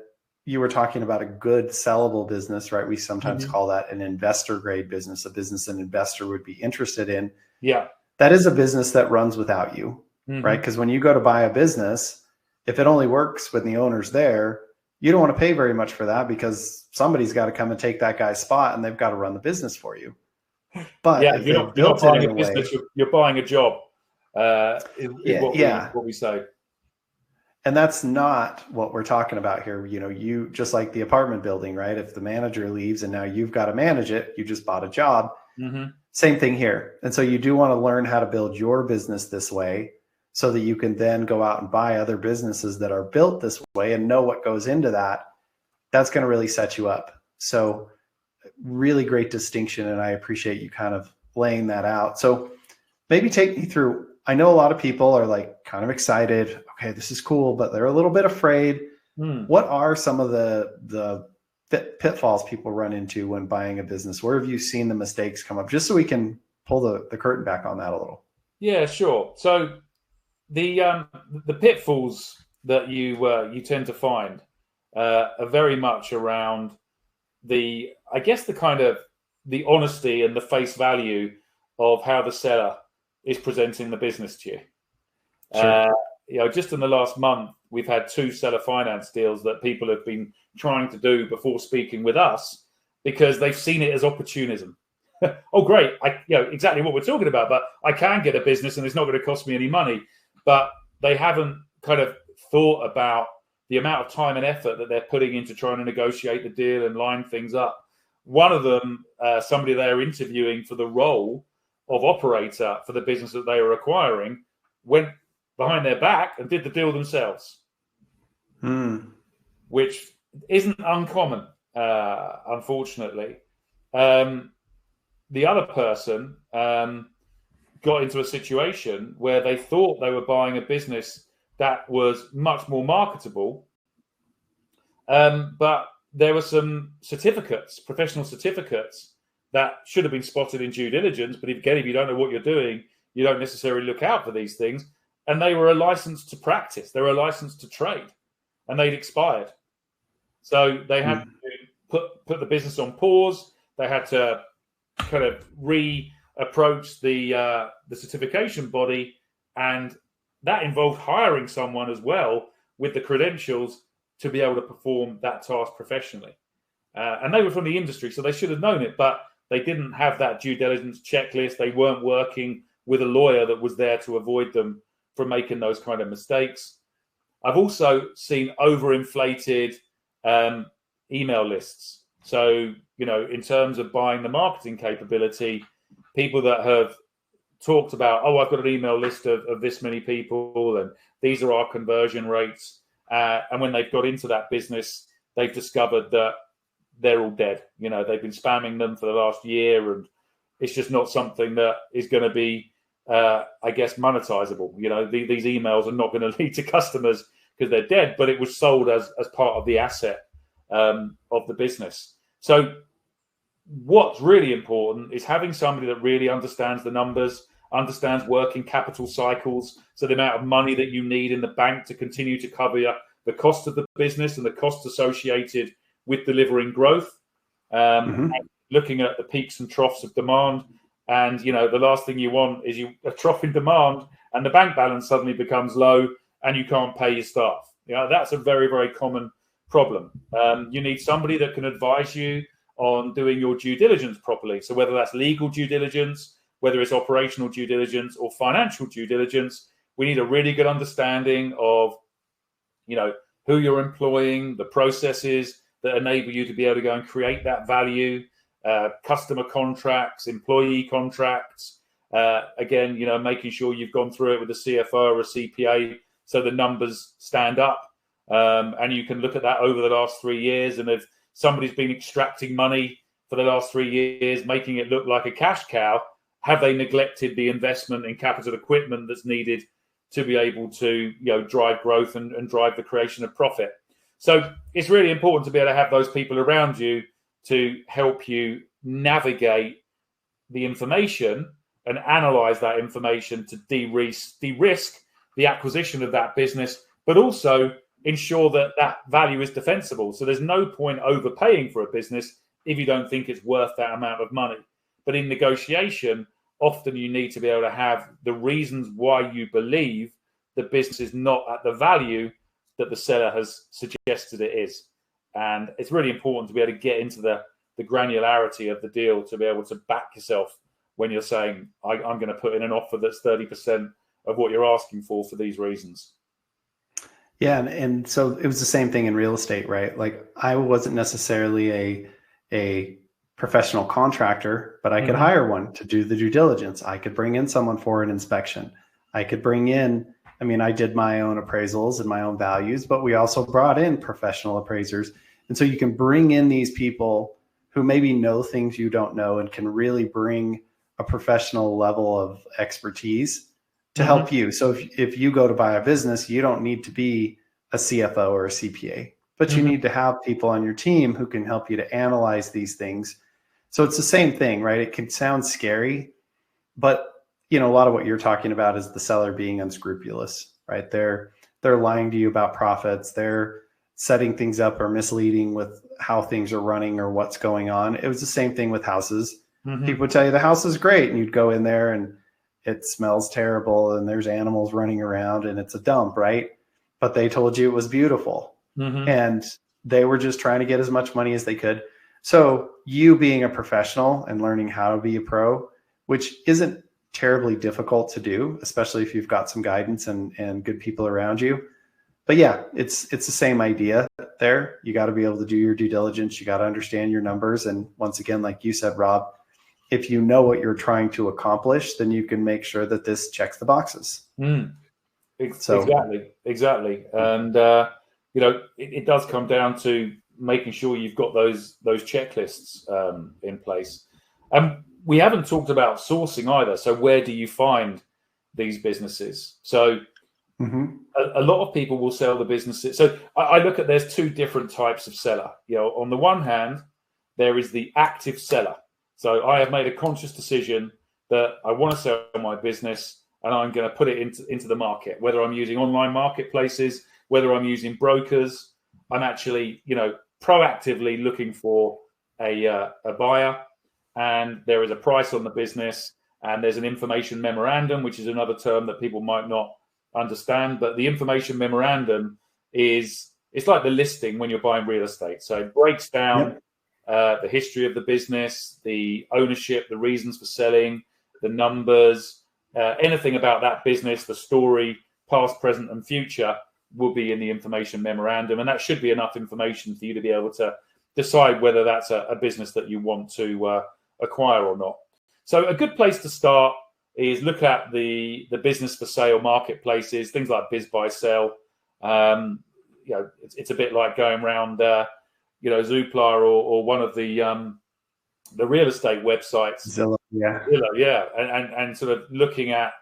you were talking about a good sellable business, right? We sometimes Mm-hmm. call that an investor grade business, a business an investor would be interested in. Yeah. That is a business that runs without you, right? Because when you go to buy a business, if it only works when the owner's there, you don't want to pay very much for that because somebody's got to come and take that guy's spot and they've got to run the business for you. But if they've built it in a way, you're buying a job, is what we say. And that's not what we're talking about here. You know, you just like the apartment building, right? If the manager leaves and now you've got to manage it, you just bought a job. Mm-hmm. Same thing here. And so you do want to learn how to build your business this way so that you can then go out and buy other businesses that are built this way and know what goes into that. That's going to really set you up. So really great distinction. And I appreciate you kind of laying that out. So maybe take me through. I know a lot of people are like kind of excited. Okay, this is cool, but they're a little bit afraid. What are some of the pitfalls people run into when buying a business? Where have you seen the mistakes come up? Just so we can pull the curtain back on that a little. Yeah, sure. So the pitfalls that you tend to find are very much around the honesty and the face value of how the seller is presenting the business to you. Sure. Just in the last month, we've had 2 seller finance deals that people have been trying to do before speaking with us because they've seen it as opportunism. Oh, great. Exactly what we're talking about, but I can get a business and it's not going to cost me any money. But they haven't kind of thought about the amount of time and effort that they're putting into trying to negotiate the deal and line things up. One of them, somebody they're interviewing for the role of operator for the business that they were acquiring, went behind their back and did the deal themselves, which isn't uncommon, unfortunately. The other person got into a situation where they thought they were buying a business that was much more marketable, but there were some certificates, professional certificates, that should have been spotted in due diligence. But if you don't know what you're doing, you don't necessarily look out for these things. And they were a license to practice. They were a license to trade, and they'd expired. So they had to put the business on pause. They had to kind of approach the certification body, and that involved hiring someone as well with the credentials to be able to perform that task professionally. And they were from the industry, so they should have known it, but they didn't have that due diligence checklist. They weren't working with a lawyer that was there to avoid them from making those kind of mistakes. I've also seen overinflated email lists. So, in terms of buying the marketing capability, people that have talked about, I've got an email list of this many people and these are our conversion rates. And when they've got into that business, they've discovered that they're all dead. They've been spamming them for the last year, and it's just not something that is going to be, monetizable. These emails are not going to lead to customers because they're dead, but it was sold as part of the asset of the business. So what's really important is having somebody that really understands the numbers, understands working capital cycles, so the amount of money that you need in the bank to continue to cover the cost of the business and the costs associated with delivering growth, and looking at the peaks and troughs of demand. And, the last thing you want is a trough in demand and the bank balance suddenly becomes low and you can't pay your staff. That's a very, very common problem. You need somebody that can advise you on doing your due diligence properly. So whether that's legal due diligence, whether it's operational due diligence or financial due diligence, we need a really good understanding of, who you're employing, the processes that enable you to be able to go and create that value, customer contracts, employee contracts. Again, making sure you've gone through it with a CFO or a CPA so the numbers stand up. And you can look at that over the last 3 years. And if somebody's been extracting money for the last 3 years, making it look like a cash cow, have they neglected the investment in capital equipment that's needed to be able to drive growth and drive the creation of profit? So it's really important to be able to have those people around you to help you navigate the information and analyze that information to de-risk the acquisition of that business, but also ensure that that value is defensible. So there's no point overpaying for a business if you don't think it's worth that amount of money. But in negotiation, often you need to be able to have the reasons why you believe the business is not at the value that the seller has suggested it is. And it's really important to be able to get into the granularity of the deal to be able to back yourself when you're saying, I'm going to put in an offer that's 30% of what you're asking for these reasons. Yeah. And so it was the same thing in real estate, right? Like I wasn't necessarily a professional contractor, but I could hire one to do the due diligence. I could bring in someone for an inspection. I could bring in, I did my own appraisals and my own values, but we also brought in professional appraisers. And so you can bring in these people who maybe know things you don't know and can really bring a professional level of expertise to help you. So if you go to buy a business, you don't need to be a CFO or a CPA, but you need to have people on your team who can help you to analyze these things. So it's the same thing, right? It can sound scary, but a lot of what you're talking about is the seller being unscrupulous, right? They're lying to you about profits. They're setting things up or misleading with how things are running or what's going on. It was the same thing with houses. People would tell you the house is great, and you'd go in there and it smells terrible and there's animals running around and it's a dump, right? But they told you it was beautiful. And they were just trying to get as much money as they could. So you being a professional and learning how to be a pro, which isn't terribly difficult to do, especially if you've got some guidance and good people around you. But yeah, it's the same idea there. You got to be able to do your due diligence. You got to understand your numbers. And once again, like you said, Rob, if you know what you're trying to accomplish, then you can make sure that this checks the boxes. Exactly. And, it does come down to making sure you've got those checklists in place. We haven't talked about sourcing either. So where do you find these businesses? So a lot of people will sell the businesses. So I look at, there's two different types of seller. On the one hand, there is the active seller. So I have made a conscious decision that I want to sell my business and I'm going to put it into the market, whether I'm using online marketplaces, whether I'm using brokers. I'm actually, proactively looking for a buyer, and there is a price on the business, and there's an information memorandum, which is another term that people might not understand. But the information memorandum it's like the listing when you're buying real estate. So it breaks down the history of the business, the ownership, the reasons for selling, the numbers, anything about that business, the story, past, present, and future will be in the information memorandum. And that should be enough information for you to be able to decide whether that's a business that you want to acquire or not. So a good place to start is look at the business for sale marketplaces, things like Biz Buy Sell. It's a bit like going around Zoopla or one of the real estate websites, Zillow, and sort of looking at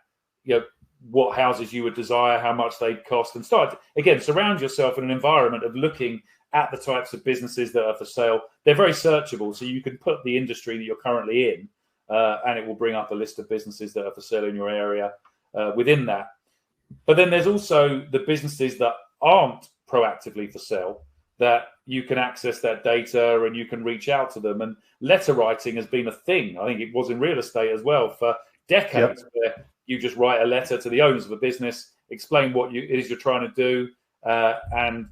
what houses you would desire, how much they cost, and start again surround yourself in an environment of looking at the types of businesses that are for sale. They're very searchable, so you can put the industry that you're currently in, and it will bring up a list of businesses that are for sale in your area within that. But then there's also the businesses that aren't proactively for sale, that you can access that data and you can reach out to them. And letter writing has been a thing. I think it was in real estate as well for decades, where you just write a letter to the owners of a business, explain what it is you're trying to do, and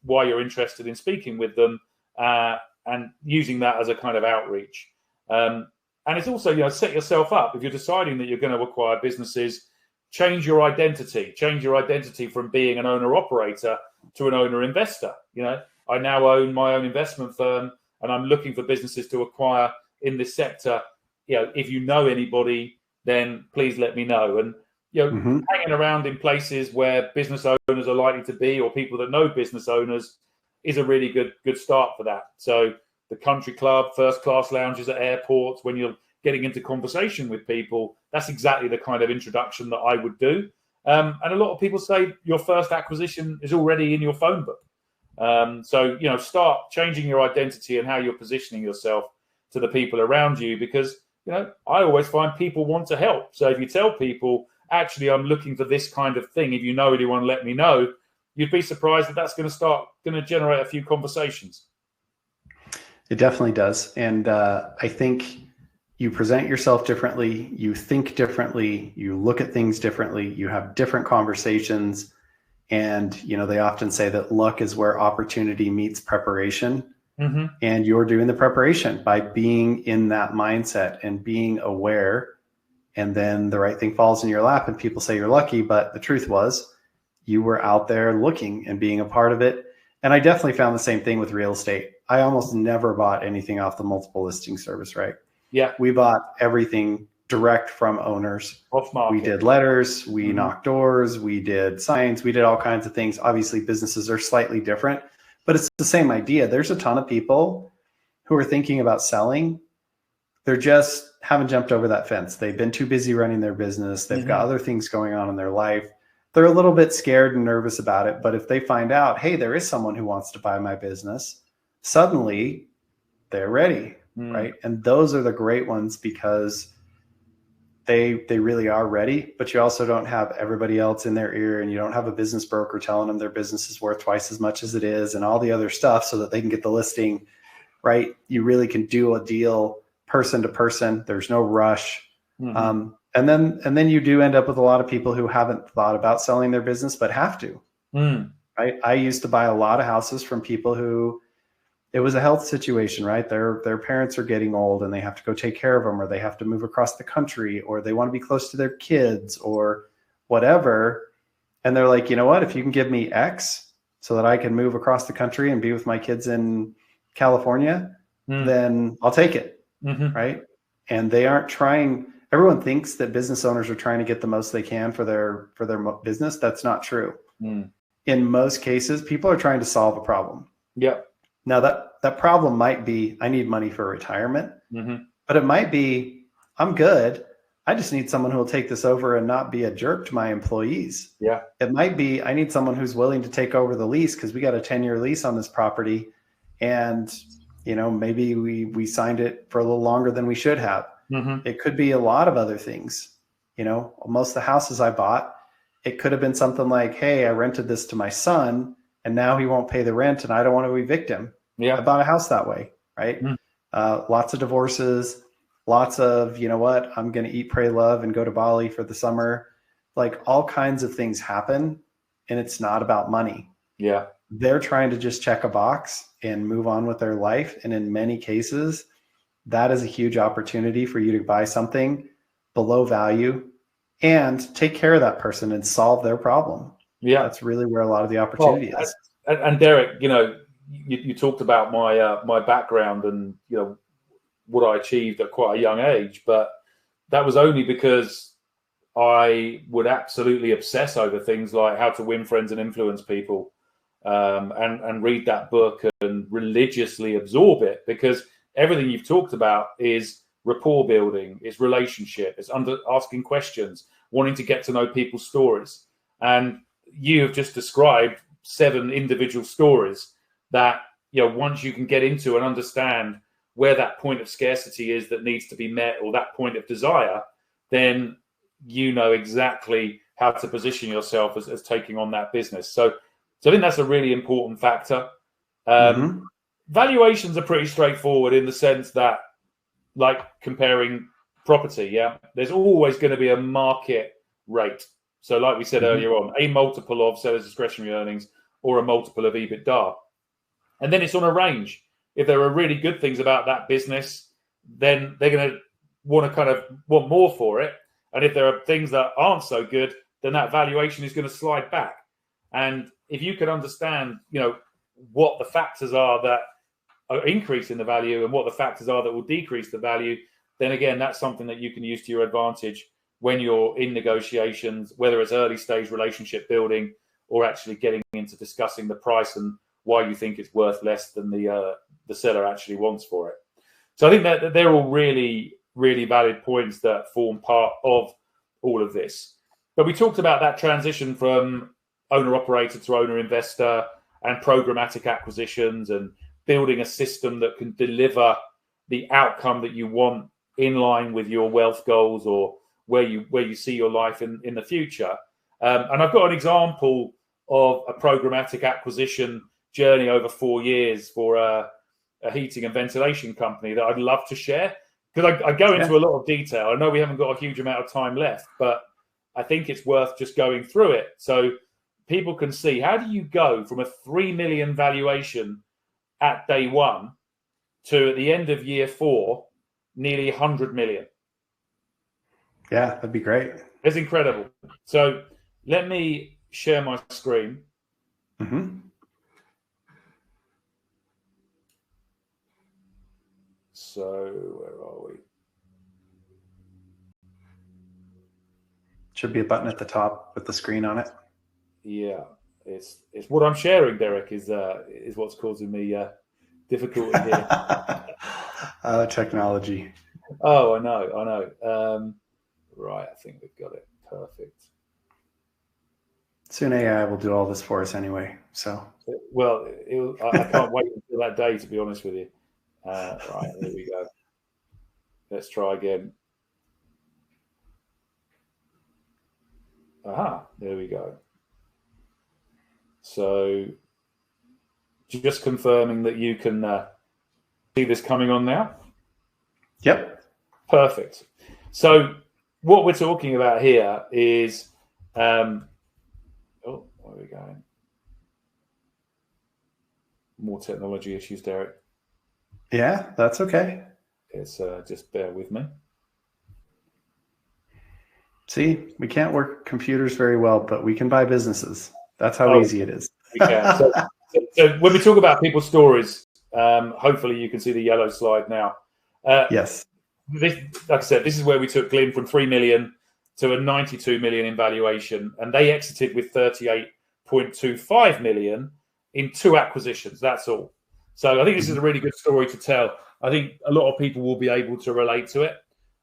why you're interested in speaking with them, and using that as a kind of outreach. And it's also, set yourself up. If you're deciding that you're going to acquire businesses, change your identity from being an owner operator to an owner investor. I now own my own investment firm, and I'm looking for businesses to acquire in this sector. If you know anybody, then please let me know. And hanging around in places where business owners are likely to be, or people that know business owners, is a really good start for that. So the country club, first class lounges at airports, when you're getting into conversation with people, that's exactly the kind of introduction that I would do. And a lot of people say your first acquisition is already in your phone book. So start changing your identity and how you're positioning yourself to the people around you, because I always find people want to help. So if you tell people, actually, I'm looking for this kind of thing, if you know anyone, let me know, you'd be surprised that that's going to generate a few conversations. It definitely does. And I think you present yourself differently, you think differently, you look at things differently, you have different conversations. And, you know, they often say that luck is where opportunity meets preparation. Mm-hmm. And you're doing the preparation by being in that mindset and being aware. And then the right thing falls in your lap and people say you're lucky. But the truth was you were out there looking and being a part of it. And I definitely found the same thing with real estate. I almost never bought anything off the multiple listing service, right? Yeah. We bought everything direct from owners. Off market. We did letters, we knocked doors, we did signs, we did all kinds of things. Obviously, businesses are slightly different, but it's the same idea. There's a ton of people who are thinking about selling. They're just haven't jumped over that fence. They've been too busy running their business. They've got other things going on in their life. They're a little bit scared and nervous about it. But if they find out, hey, there is someone who wants to buy my business, suddenly they're ready, right? And those are the great ones because they really are ready, but you also don't have everybody else in their ear, and you don't have a business broker telling them their business is worth twice as much as it is and all the other stuff so that they can get the listing, right? You really can do a deal person to person. There's no rush. And then you do end up with a lot of people who haven't thought about selling their business, but have to, right? I used to buy a lot of houses from people who it was a health situation, right? Their parents are getting old and they have to go take care of them, or they have to move across the country, or they want to be close to their kids or whatever. And they're like, you know what, if you can give me X so that I can move across the country and be with my kids in California, then I'll take it. Right. And they aren't trying. Everyone thinks that business owners are trying to get the most they can for their business. That's not true. In most cases, people are trying to solve a problem. Yeah. Now that problem might be, I need money for retirement, but it might be, I'm good. I just need someone who will take this over and not be a jerk to my employees. Yeah. It might be, I need someone who's willing to take over the lease because we got a 10-year lease on this property. And, you know, maybe we signed it for a little longer than we should have. It could be a lot of other things. You know, most of the houses I bought, it could have been something like, hey, I rented this to my son and now he won't pay the rent and I don't want to evict him. Yeah. I bought a house that way, right? Lots of divorces, lots of, you know what, I'm going to eat, pray, love, and go to Bali for the summer. Like all kinds of things happen, and it's not about money. Yeah. They're trying to just check a box and move on with their life. And in many cases, that is a huge opportunity for you to buy something below value and take care of that person and solve their problem. Yeah. That's really where a lot of the opportunity is. And Derick, you know, you talked about my background and, you know, what I achieved at quite a young age, but that was only because I would absolutely obsess over things like How to Win Friends and Influence People, and read that book and religiously absorb it, because everything you've talked about is rapport building, it's relationship, it's asking questions, wanting to get to know people's stories. And you have just described 7 individual stories that, you know, once you can get into and understand where that point of scarcity is that needs to be met, or that point of desire, then you know exactly how to position yourself as taking on that business. So I think that's a really important factor. Valuations are pretty straightforward in the sense that, like comparing property, yeah, there's always going to be a market rate. So like we said earlier on, a multiple of seller's discretionary earnings or a multiple of EBITDA. And then it's on a range. If there are really good things about that business, then they're going to want more for it. And if there are things that aren't so good, then that valuation is going to slide back. And if you can understand, you know, what the factors are that are increasing the value and what the factors are that will decrease the value, then again, that's something that you can use to your advantage when you're in negotiations, whether it's early stage relationship building or actually getting into discussing the price and why you think it's worth less than the seller actually wants for it. So I think that they're all really, really valid points that form part of all of this. But we talked about that transition from owner-operator to owner-investor and programmatic acquisitions and building a system that can deliver the outcome that you want in line with your wealth goals or where you see your life in the future. And I've got an example of a programmatic acquisition journey over 4 years for a heating and ventilation company that I'd love to share, because I go into a lot of detail. I know we haven't got a huge amount of time left, but I think it's worth just going through it so people can see, how do you go from a 3 million valuation at day one to, at the end of year 4, nearly 100 million. Yeah, that'd be great. It's incredible. So let me share my screen. Mm-hmm. So where are we? Should be a button at the top with the screen on it. Yeah, it's what I'm sharing, Derick, is what's causing me difficulty here. Technology. Oh, I know. Right, I think we've got it. Perfect. Soon AI will do all this for us anyway. So, well, I can't wait until that day, to be honest with you. Right, there we go. Let's try again. Aha, there we go. So, just confirming that you can see this coming on now. Yep. Perfect. So, what we're talking about here is, where are we going? More technology issues, Derick. Yeah, that's okay. It's just bear with me. See, we can't work computers very well, but we can buy businesses. That's how easy it is. We can. So when we talk about people's stories, hopefully you can see the yellow slide now. Yes. This, like I said, this is where we took Glyn from 3 million to a 92 million in valuation, and they exited with 38.25 million in 2 acquisitions. That's all. So I think this is a really good story to tell. I think a lot of people will be able to relate to it,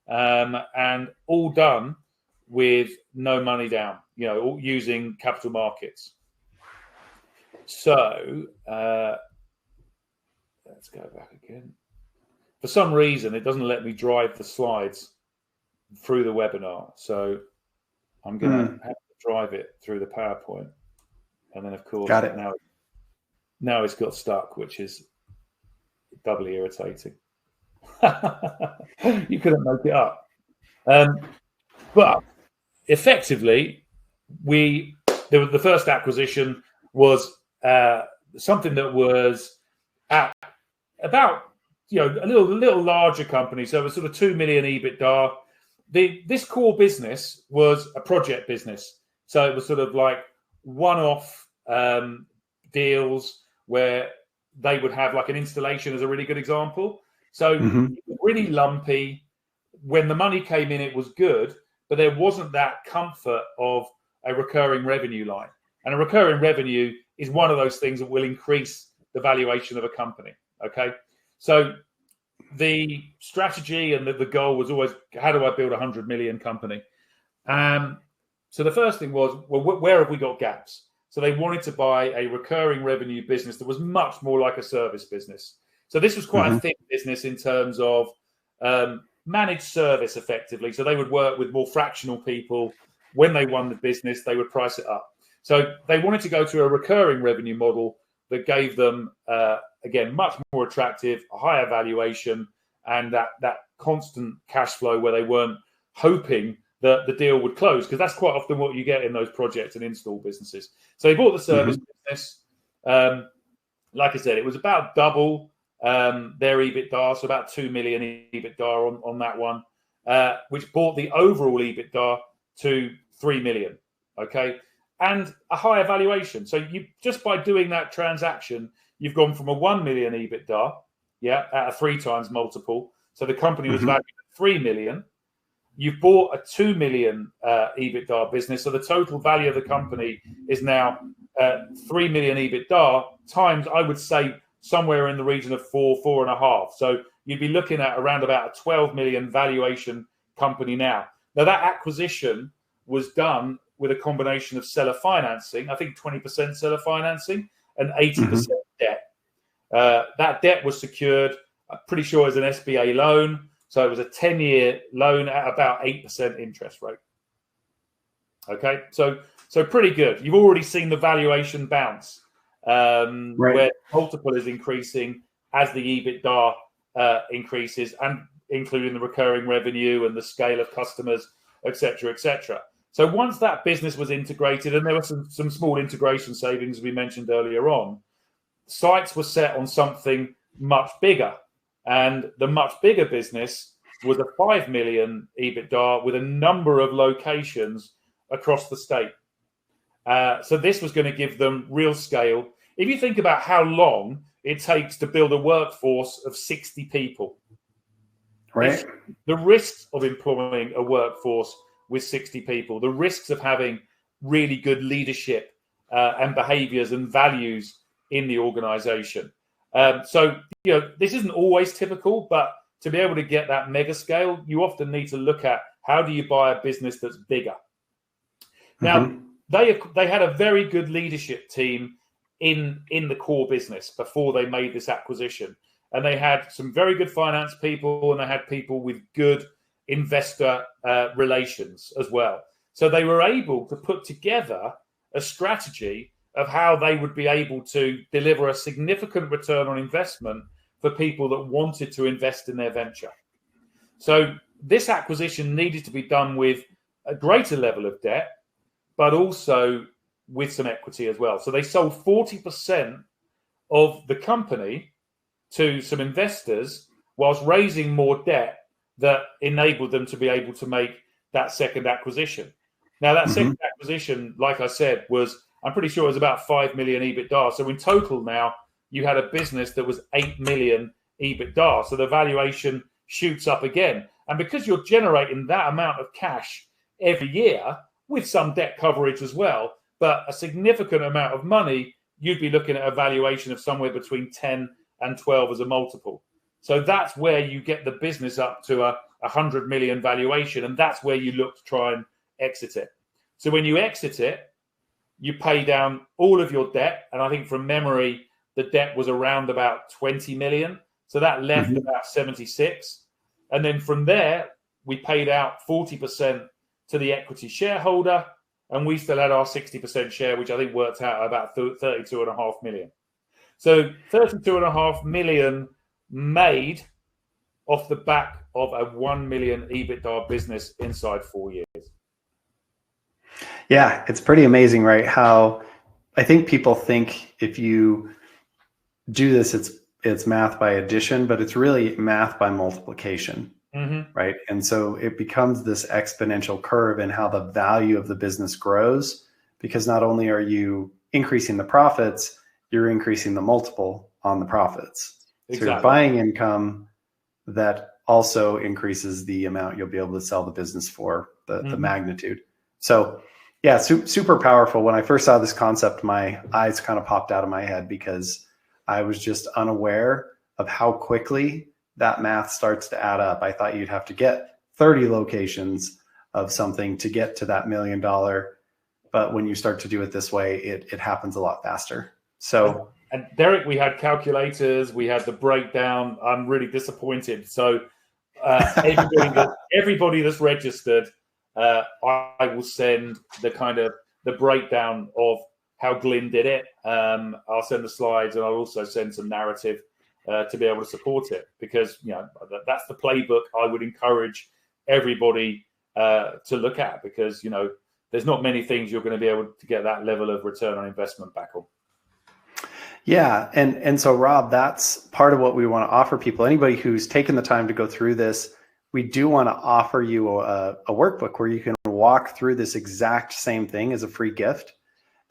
and all done with no money down, all using capital markets. So let's go back again. For some reason, it doesn't let me drive the slides through the webinar. So I'm going to have to drive it through the PowerPoint. And then, of course, got it. Now it's got stuck, which is doubly irritating. You couldn't make it up. But effectively, the first acquisition was something that was at about a little larger company, so it was sort of 2 million EBITDA. This core business was a project business, so it was sort of like one-off deals where they would have like an installation as a really good example. So really lumpy. When the money came in, it was good, but there wasn't that comfort of a recurring revenue line. And a recurring revenue is one of those things that will increase the valuation of a company. Okay. So the strategy and the goal was always, how do I build a 100 million company? So the first thing was, well, where have we got gaps? So they wanted to buy a recurring revenue business that was much more like a service business. So this was quite a thick business in terms of managed service effectively. So they would work with more fractional people. When they won the business, they would price it up. So they wanted to go to a recurring revenue model that gave them, again, much more attractive, a higher valuation, and that constant cash flow where they weren't hoping that the deal would close, because that's quite often what you get in those project and install businesses. So they bought the service business. Like I said, it was about double their EBITDA, so about 2 million EBITDA on that one, which brought the overall EBITDA to 3 million. Okay. And a higher valuation. So you just by doing that transaction, you've gone from a 1 million EBITDA, at a 3 times multiple. So the company was valued at 3 million. You bought a 2 million EBITDA business. So the total value of the company is now 3 million EBITDA times, I would say, somewhere in the region of 4.5. So you'd be looking at around about a 12 million valuation company now. Now that acquisition was done with a combination of seller financing, I think 20% seller financing and 80% debt. That debt was secured, I'm pretty sure, as an SBA loan. So it was a 10-year loan at about 8% interest rate. Okay, so So pretty good. You've already seen the valuation bounce, Right. where multiple is increasing as the EBITDA increases, and including the recurring revenue and the scale of customers, et cetera, et cetera. So once that business was integrated, and there were some small integration savings we mentioned earlier on, sights were set on something much bigger. And the much bigger business was a 5 million EBITDA with a number of locations across the state. So this was going to give them real scale. If you think about how long it takes to build a workforce of 60 people, Right. the risks of employing a workforce with 60 people, the risks of having really good leadership and behaviors and values in the organization. So, this isn't always typical, but to be able to get that mega scale, you often need to look at how do you buy a business that's bigger. Now, they had a very good leadership team in the core business before they made this acquisition. And they had some very good finance people, and they had people with good investor relations as well. So they were able to put together a strategy of how they would be able to deliver a significant return on investment for people that wanted to invest in their venture. So this acquisition needed to be done with a greater level of debt, but also with some equity as well. So they sold 40% of the company to some investors whilst raising more debt that enabled them to be able to make that second acquisition. Now, that second acquisition, like I said, I'm pretty sure it was about 5 million EBITDA. So in total now, you had a business that was 8 million EBITDA. So the valuation shoots up again. And because you're generating that amount of cash every year with some debt coverage as well, but a significant amount of money, you'd be looking at a valuation of somewhere between 10 and 12 as a multiple. So that's where you get the business up to a 100 million valuation. And that's where you look to try and exit it. So when you exit it, you pay down all of your debt. And I think from memory, the debt was around about 20 million. So that left about 76. And then from there, we paid out 40% to the equity shareholder. And we still had our 60% share, which I think worked out about 32.5 million. So 32.5 million made off the back of a 1 million EBITDA business inside 4 years. Yeah, it's pretty amazing, right? How I think people think if you do this, it's math by addition, but it's really math by multiplication, right? And so it becomes this exponential curve in how the value of the business grows, because not only are you increasing the profits, you're increasing the multiple on the profits. Exactly. So you're buying income that also increases the amount you'll be able to sell the business for, the magnitude. So yeah, super powerful. When I first saw this concept, my eyes kind of popped out of my head because I was just unaware of how quickly that math starts to add up. I thought you'd have to get 30 locations of something to get to that $1 million. But when you start to do it this way, it happens a lot faster. So, and Derick, we had calculators, we had the breakdown. I'm really disappointed. So everybody that's registered, I will send the breakdown of how Glyn did it. I'll send the slides, and I'll also send some narrative to be able to support it, because that's the playbook I would encourage everybody to look at, because there's not many things you're going to be able to get that level of return on investment back on. Yeah, and so Rob, that's part of what we want to offer people. Anybody who's taken the time to go through this, we do want to offer you a workbook where you can walk through this exact same thing as a free gift.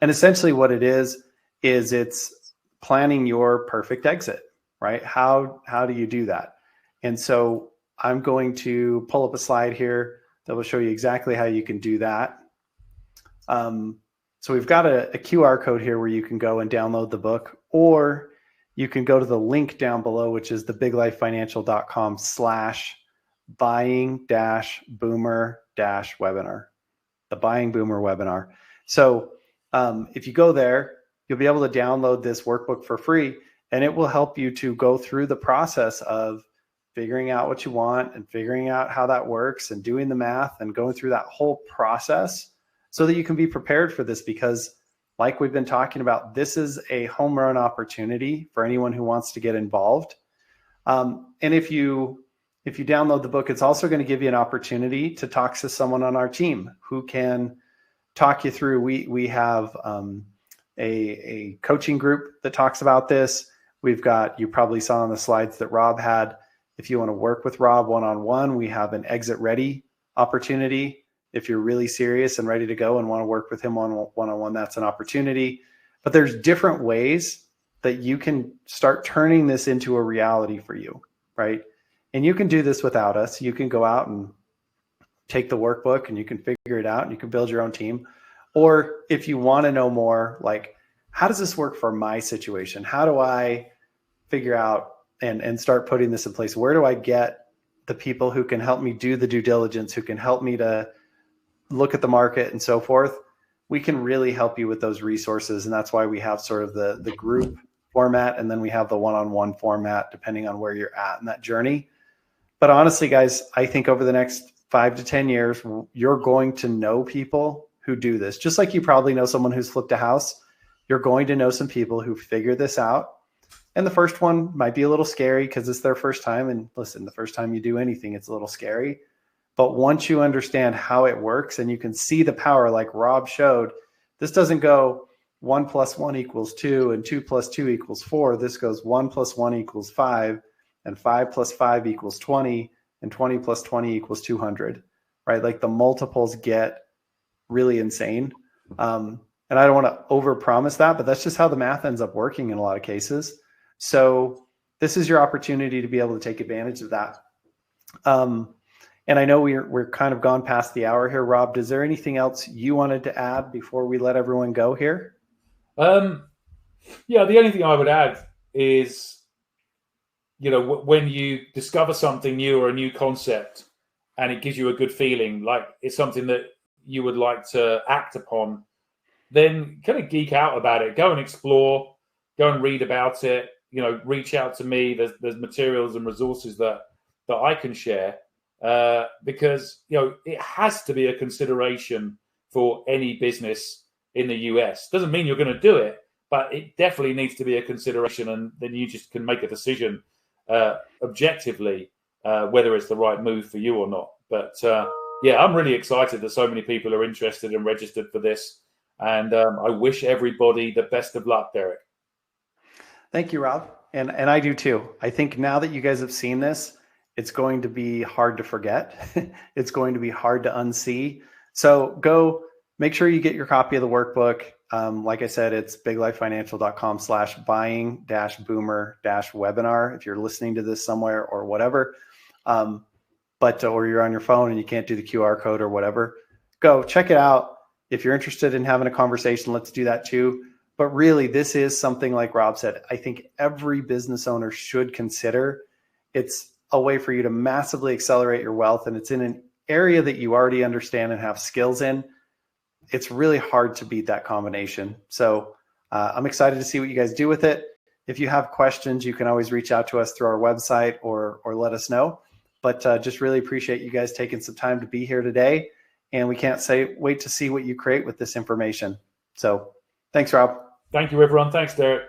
And essentially what it is it's planning your perfect exit, right? How do you do that? And so I'm going to pull up a slide here that will show you exactly how you can do that. So we've got a QR code here where you can go and download the book, or you can go to the link down below, which is thebiglifefinancial.com/buying-boomer-webinar, the Buying Boomer webinar. So if you go there, you'll be able to download this workbook for free, and it will help you to go through the process of figuring out what you want and figuring out how that works and doing the math and going through that whole process so that you can be prepared for this, because like we've been talking about, this is a home run opportunity for anyone who wants to get involved. And if you download the book, it's also going to give you an opportunity to talk to someone on our team who can talk you through. We have a coaching group that talks about this. We've got, you probably saw on the slides that Rob had, if you want to work with Rob one-on-one, we have an exit ready opportunity. If you're really serious and ready to go and want to work with him one-on-one, that's an opportunity. But there's different ways that you can start turning this into a reality for you, right? And you can do this without us. You can go out and take the workbook and you can figure it out and you can build your own team. Or if you want to know more, like, how does this work for my situation? How do I figure out and start putting this in place? Where do I get the people who can help me do the due diligence, who can help me to look at the market and so forth? We can really help you with those resources. And that's why we have sort of the group format, and then we have the one-on-one format, depending on where you're at in that journey. But honestly, guys, I think over the next 5 to 10 years, you're going to know people who do this. Just like you probably know someone who's flipped a house, you're going to know some people who figure this out. And the first one might be a little scary because it's their first time. And listen, the first time you do anything, it's a little scary. But once you understand how it works and you can see the power, like Rob showed, this doesn't go 1 + 1 = 2 and 2 + 2 = 4. This goes 1 + 1 = 5 and 5 + 5 = 20 and 20 + 20 = 200, right? Like the multiples get really insane. And I don't want to overpromise that, but that's just how the math ends up working in a lot of cases. So this is your opportunity to be able to take advantage of that. And I know we're kind of gone past the hour here. Rob, is there anything else you wanted to add before we let everyone go here? Yeah, the only thing I would add is, when you discover something new or a new concept and it gives you a good feeling, like it's something that you would like to act upon, then kind of geek out about it. Go and explore, go and read about it, reach out to me. There's materials and resources that I can share, because, it has to be a consideration for any business in the US. Doesn't mean you're going to do it, but it definitely needs to be a consideration. And then you just can make a decision objectively whether it's the right move for you or not. But yeah, I'm really excited that so many people are interested and registered for this. And I wish everybody the best of luck, Derick. Thank you, Rob. And I do too. I think now that you guys have seen this, it's going to be hard to forget. It's going to be hard to unsee. So go make sure you get your copy of the workbook. Like I said, it's biglifefinancial.com/buying-boomer-webinar if you're listening to this somewhere or whatever. Or you're on your phone and you can't do the QR code or whatever. Go check it out. If you're interested in having a conversation, let's do that too. But really, this is something, like Rob said, I think every business owner should consider. It's a way for you to massively accelerate your wealth, and it's in an area that you already understand and have skills in. It's really hard to beat that combination. So I'm excited to see what you guys do with it. If you have questions, you can always reach out to us through our website or let us know. But just really appreciate you guys taking some time to be here today. And we can't wait to see what you create with this information. So thanks, Rob. Thank you, everyone. Thanks, Derick.